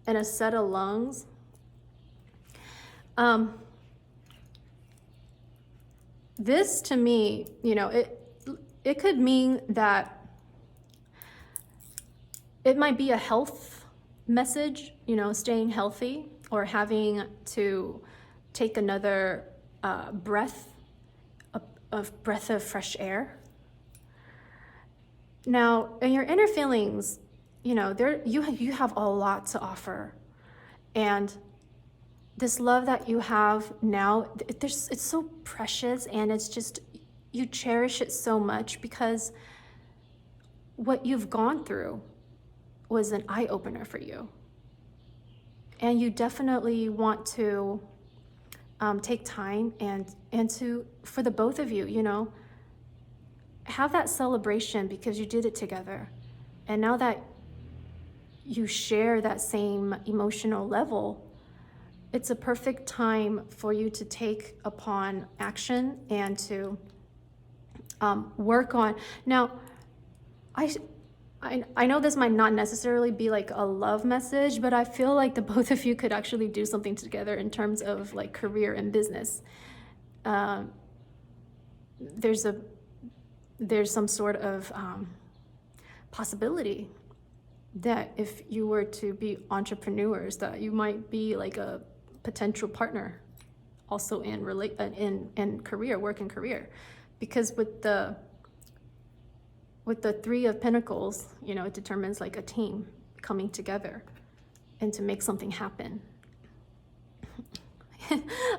and a set of lungs. This to me, you know, it could mean that it might be a health message, you know, staying healthy, or having to take another breath of fresh air. Now, in your inner feelings, you know, you have a lot to offer. And this love that you have now, it's so precious, and it's just, you cherish it so much because what you've gone through was an eye-opener for you. And you definitely want to take time and to, for the both of you, you know, have that celebration because you did it together. And now that you share that same emotional level, it's a perfect time for you to take upon action and to work on. Now, I know this might not necessarily be like a love message, but I feel like the both of you could actually do something together in terms of like career and business. There's some sort of possibility that if you were to be entrepreneurs, that you might be like a potential partner also in career, work and career. Because with the Three of Pentacles, you know, it determines like a team coming together and to make something happen.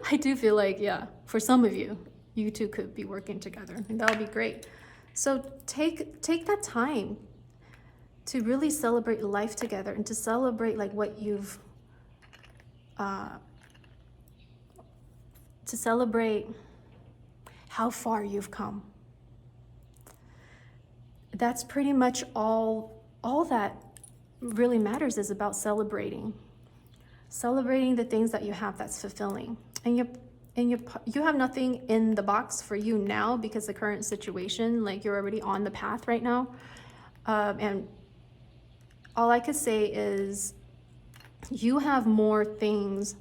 I do feel like, yeah, for some of you, you two could be working together, and that would be great. So take that time to really celebrate life together and to celebrate like what you've, to celebrate how far you've come. That's pretty much all that really matters, is about celebrating the things that you have that's fulfilling. And you have nothing in the box for you now because the current situation, like you're already on the path right now. And all I could say is you have more things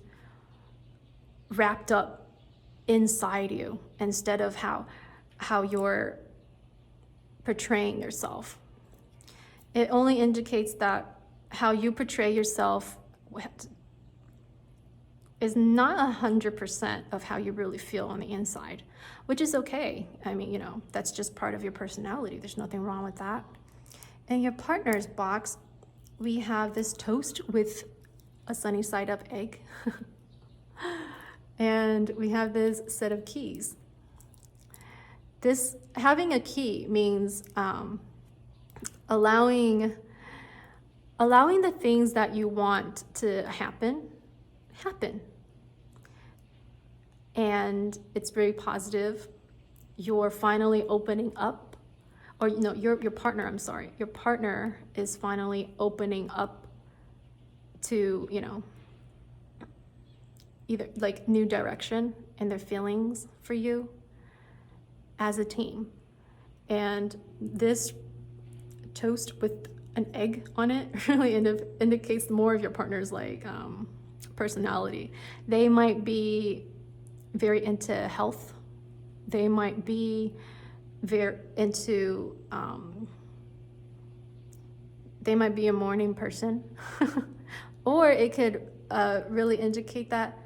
wrapped up inside you instead of how you're portraying yourself. It only indicates that how you portray yourself is not 100% of how you really feel on the inside, which is okay. I mean, you know, that's just part of your personality. There's nothing wrong with that. In your partner's box, we have this toast with a sunny side up egg. And we have this set of keys. This having a key means allowing the things that you want to happen. And it's very positive. You're finally opening up, or no, your partner, I'm sorry. Your partner is finally opening up to, you know, either like new direction in their feelings for you as a team. And this toast with an egg on it really indicates more of your partner's like personality. They might be very into health. They might be very into they might be a morning person. Or it could really indicate that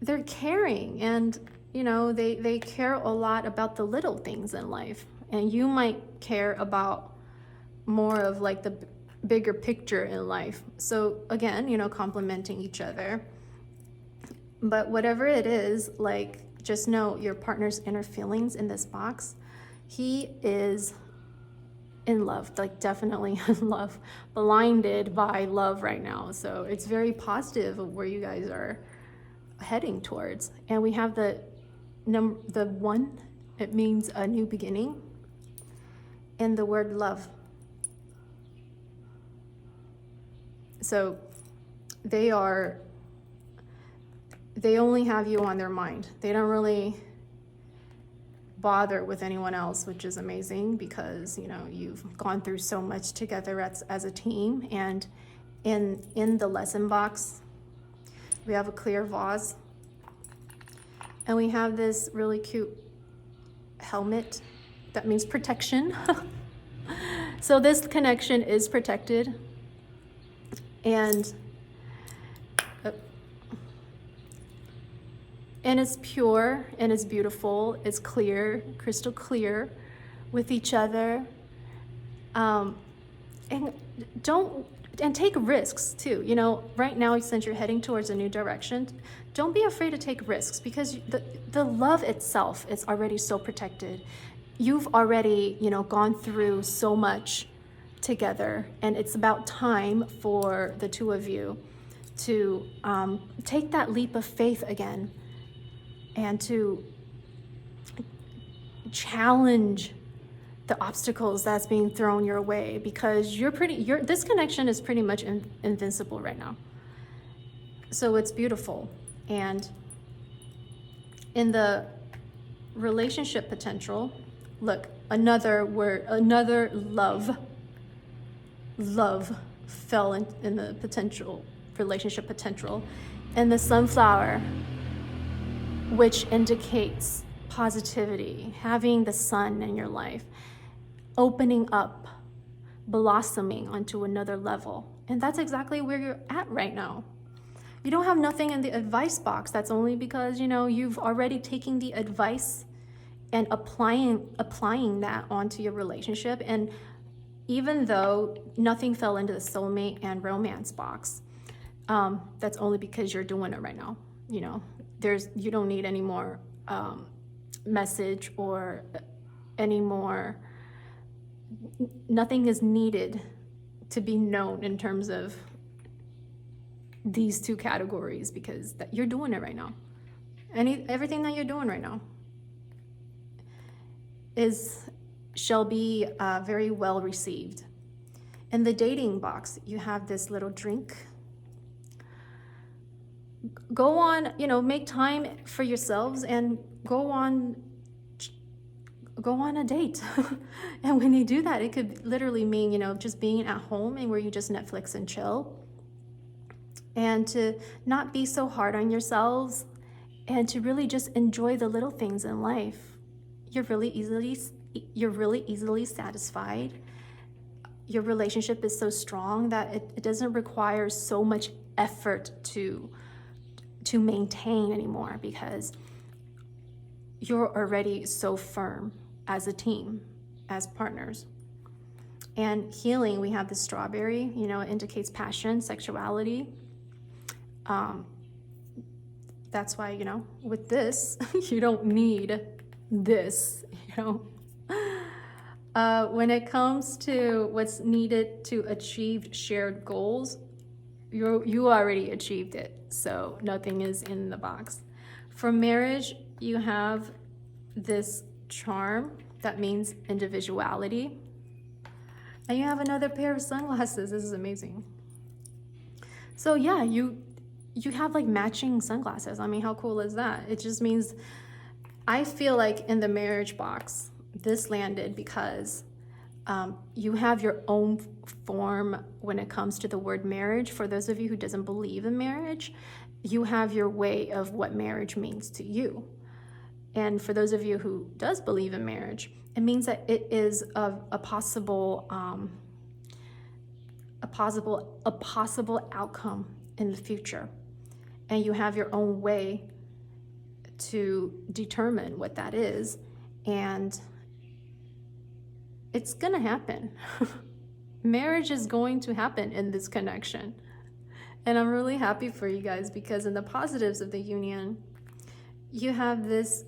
they're caring, and you know, they care a lot about the little things in life, and you might care about more of like the bigger picture in life. So again, you know, complementing each other. But whatever it is, like, just know your partner's inner feelings in this box. He is in love, like definitely in love, blinded by love right now. So it's very positive of where you guys are heading towards. And we have the 1, it means a new beginning, and the word love. So they only have you on their mind. They don't really bother with anyone else, which is amazing because, you know, you've gone through so much together as a team. And in the lesson box, we have a clear vase, and we have this really cute helmet that means protection. So this connection is protected, and it's pure, and it's beautiful, it's clear, crystal clear with each other. and take risks too. You know, right now, since you're heading towards a new direction, don't be afraid to take risks, because the love itself is already so protected. You've already, you know, gone through so much together, and it's about time for the two of you to take that leap of faith again, and to challenge the obstacles that's being thrown your way, because this connection is pretty much invincible right now. So it's beautiful. And in the relationship potential, look, another word, another love fell in the potential, relationship potential, and the sunflower, which indicates positivity, having the sun in your life, opening up, blossoming onto another level. And that's exactly where you're at right now. You don't have nothing in the advice box. That's only because, you know, you've already taken the advice and applying that onto your relationship. And even though nothing fell into the soulmate and romance box, that's only because you're doing it right now. You know, you don't need any more message or any more. Nothing is needed to be known in terms of these two categories, because you're doing it right now. Everything that you're doing right now shall be very well received. In the dating box, you have this little drink. Go on, you know, make time for yourselves and go on a date. And when you do that, it could literally mean, you know, just being at home and where you just Netflix and chill, and to not be so hard on yourselves, and to really just enjoy the little things in life. You're really easily satisfied. Your relationship is so strong that it doesn't require so much effort to maintain anymore, because you're already so firm as a team, as partners. And healing, we have the strawberry, you know, it indicates passion, sexuality. That's why, you know, with this, you don't need this, you know. When it comes to what's needed to achieve shared goals, you already achieved it, so nothing is in the box. For marriage, you have this charm that means individuality, and you have another pair of sunglasses. This is amazing. So yeah, you have like matching sunglasses. I mean, how cool is that? It just means, I feel like in the marriage box, this landed because you have your own form when it comes to the word marriage. For those of you who doesn't believe in marriage, you have your way of what marriage means to you. And for those of you who does believe in marriage, it means that it is a possible outcome in the future. And you have your own way to determine what that is. And it's gonna happen. Marriage is going to happen in this connection. And I'm really happy for you guys, because in the positives of the union, you have this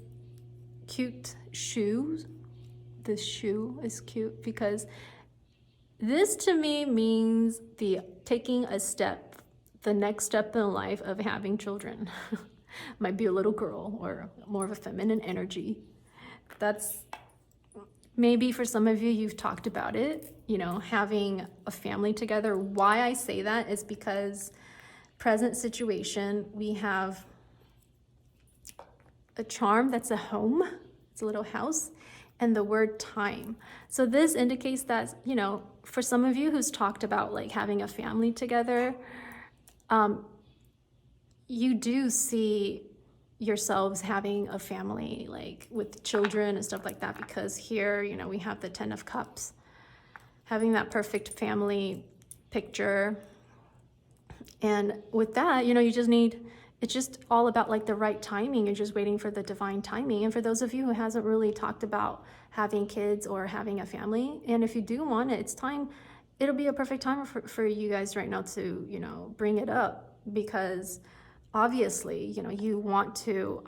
cute shoe. This shoe is cute because this to me means taking a step, the next step in life of having children. Might be a little girl or more of a feminine energy. That's maybe for some of you, you've talked about it, you know, having a family together. Why I say that is because present situation, we have a charm that's a home. It's a little house, and the word time. So this indicates that, you know, for some of you who's talked about like having a family together, you do see yourselves having a family, like with children and stuff like that, because here, you know, we have the 10 of Cups, having that perfect family picture. And with that, you know, it's just all about like the right timing. You're just waiting for the divine timing. And for those of you who hasn't really talked about having kids or having a family, and if you do want it, it's time. it'll be a perfect time for you guys right now to, you know, bring it up, because obviously, you know, you want to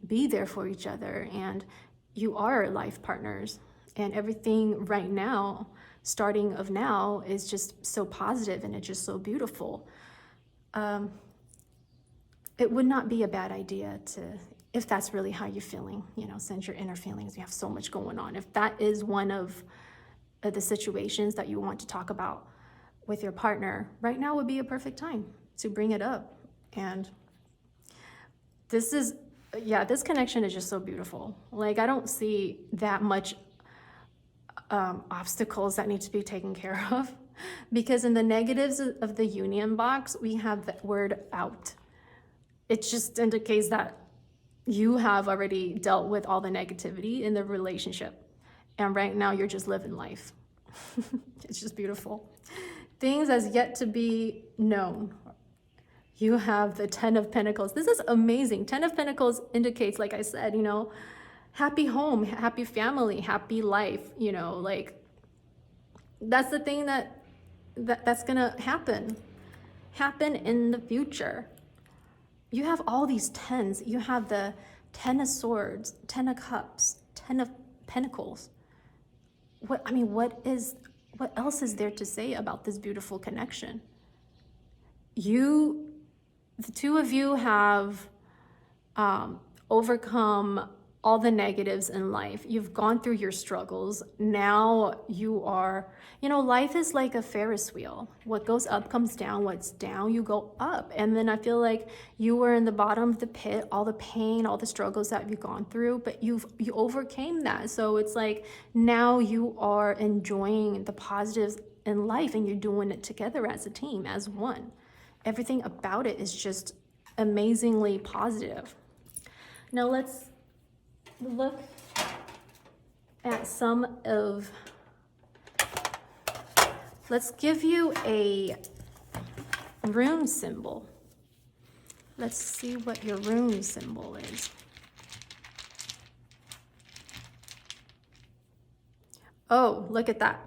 be there for each other, and you are life partners, and everything right now, starting of now, is just so positive and it's just so beautiful. It would not be a bad idea to, if that's really how you're feeling, you know, since your inner feelings, you have so much going on. If that is one of the situations that you want to talk about with your partner, right now would be a perfect time to bring it up. And this is, yeah, this connection is just so beautiful. Like, I don't see that much obstacles that need to be taken care of, because in the negatives of the union box, we have the word out. It just indicates that you have already dealt with all the negativity in the relationship, and right now you're just living life. It's just beautiful. Things as yet to be known. You have the 10 of Pentacles. This is amazing. 10 of Pentacles indicates, like I said, you know, happy home, happy family, happy life, you know, like that's the thing that's gonna happen in the future. You have all these 10s. You have the 10 of Swords, 10 of Cups, 10 of Pentacles. What else is there to say about this beautiful connection? The two of you have overcome all the negatives in life. You've gone through your struggles. Now you are, you know, life is like a Ferris wheel. What goes up comes down. What's down, you go up. And then I feel like you were in the bottom of the pit, all the pain, all the struggles that you've gone through, but you overcame that. So it's like now you are enjoying the positives in life, and you're doing it together as a team, as one. Everything about it is just amazingly positive. Now let's look at let's give you a rune symbol. Let's see what your rune symbol is. Oh, look at that.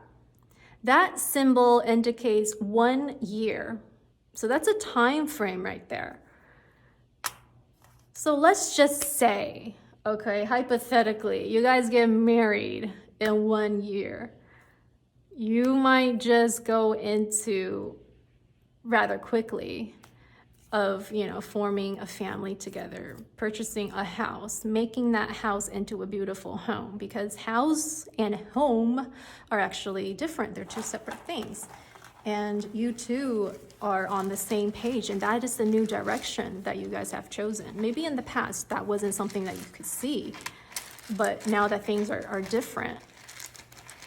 That symbol indicates 1 year. So that's a time frame right there. So let's just say, okay, hypothetically, you guys get married in 1 year. You might just go into rather quickly of, you know, forming a family together, purchasing a house, making that house into a beautiful home, because house and home are actually different. They're two separate things. And you two are on the same page, and that is the new direction that you guys have chosen. Maybe in the past that wasn't something that you could see, but now that things are different,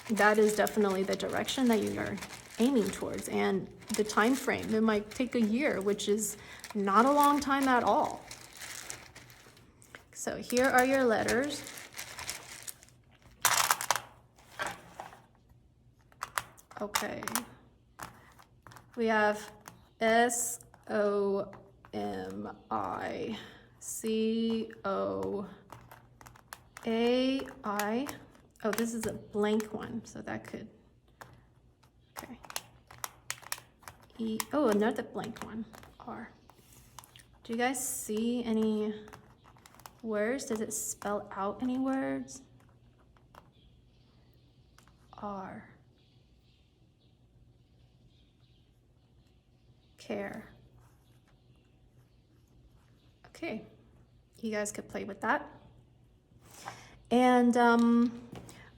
that is definitely the direction that you are aiming towards. And the time frame, it might take a year, which is not a long time at all. So here are your letters. Okay. We have SOULMATE. Oh, this is a blank one, so that could, okay. Oh, another blank one, R. Do you guys see any words? Does it spell out any words? R. Care. Okay, you guys could play with that. And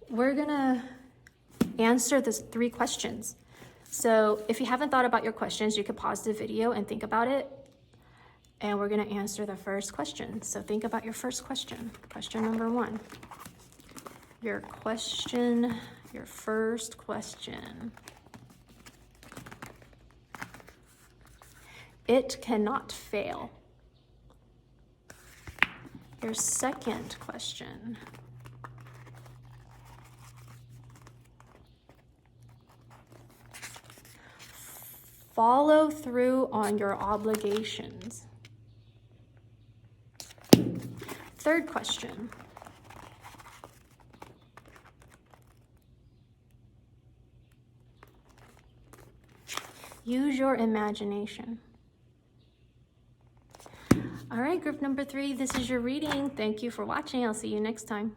we're gonna answer these 3 questions. So if you haven't thought about your questions, you could pause the video and think about it. And we're gonna answer the first question. So think about your first question. Question number 1. Your first question. It cannot fail. Your second question. Follow through on your obligations. Third question. Use your imagination. All right, group number 3, this is your reading. Thank you for watching. I'll see you next time.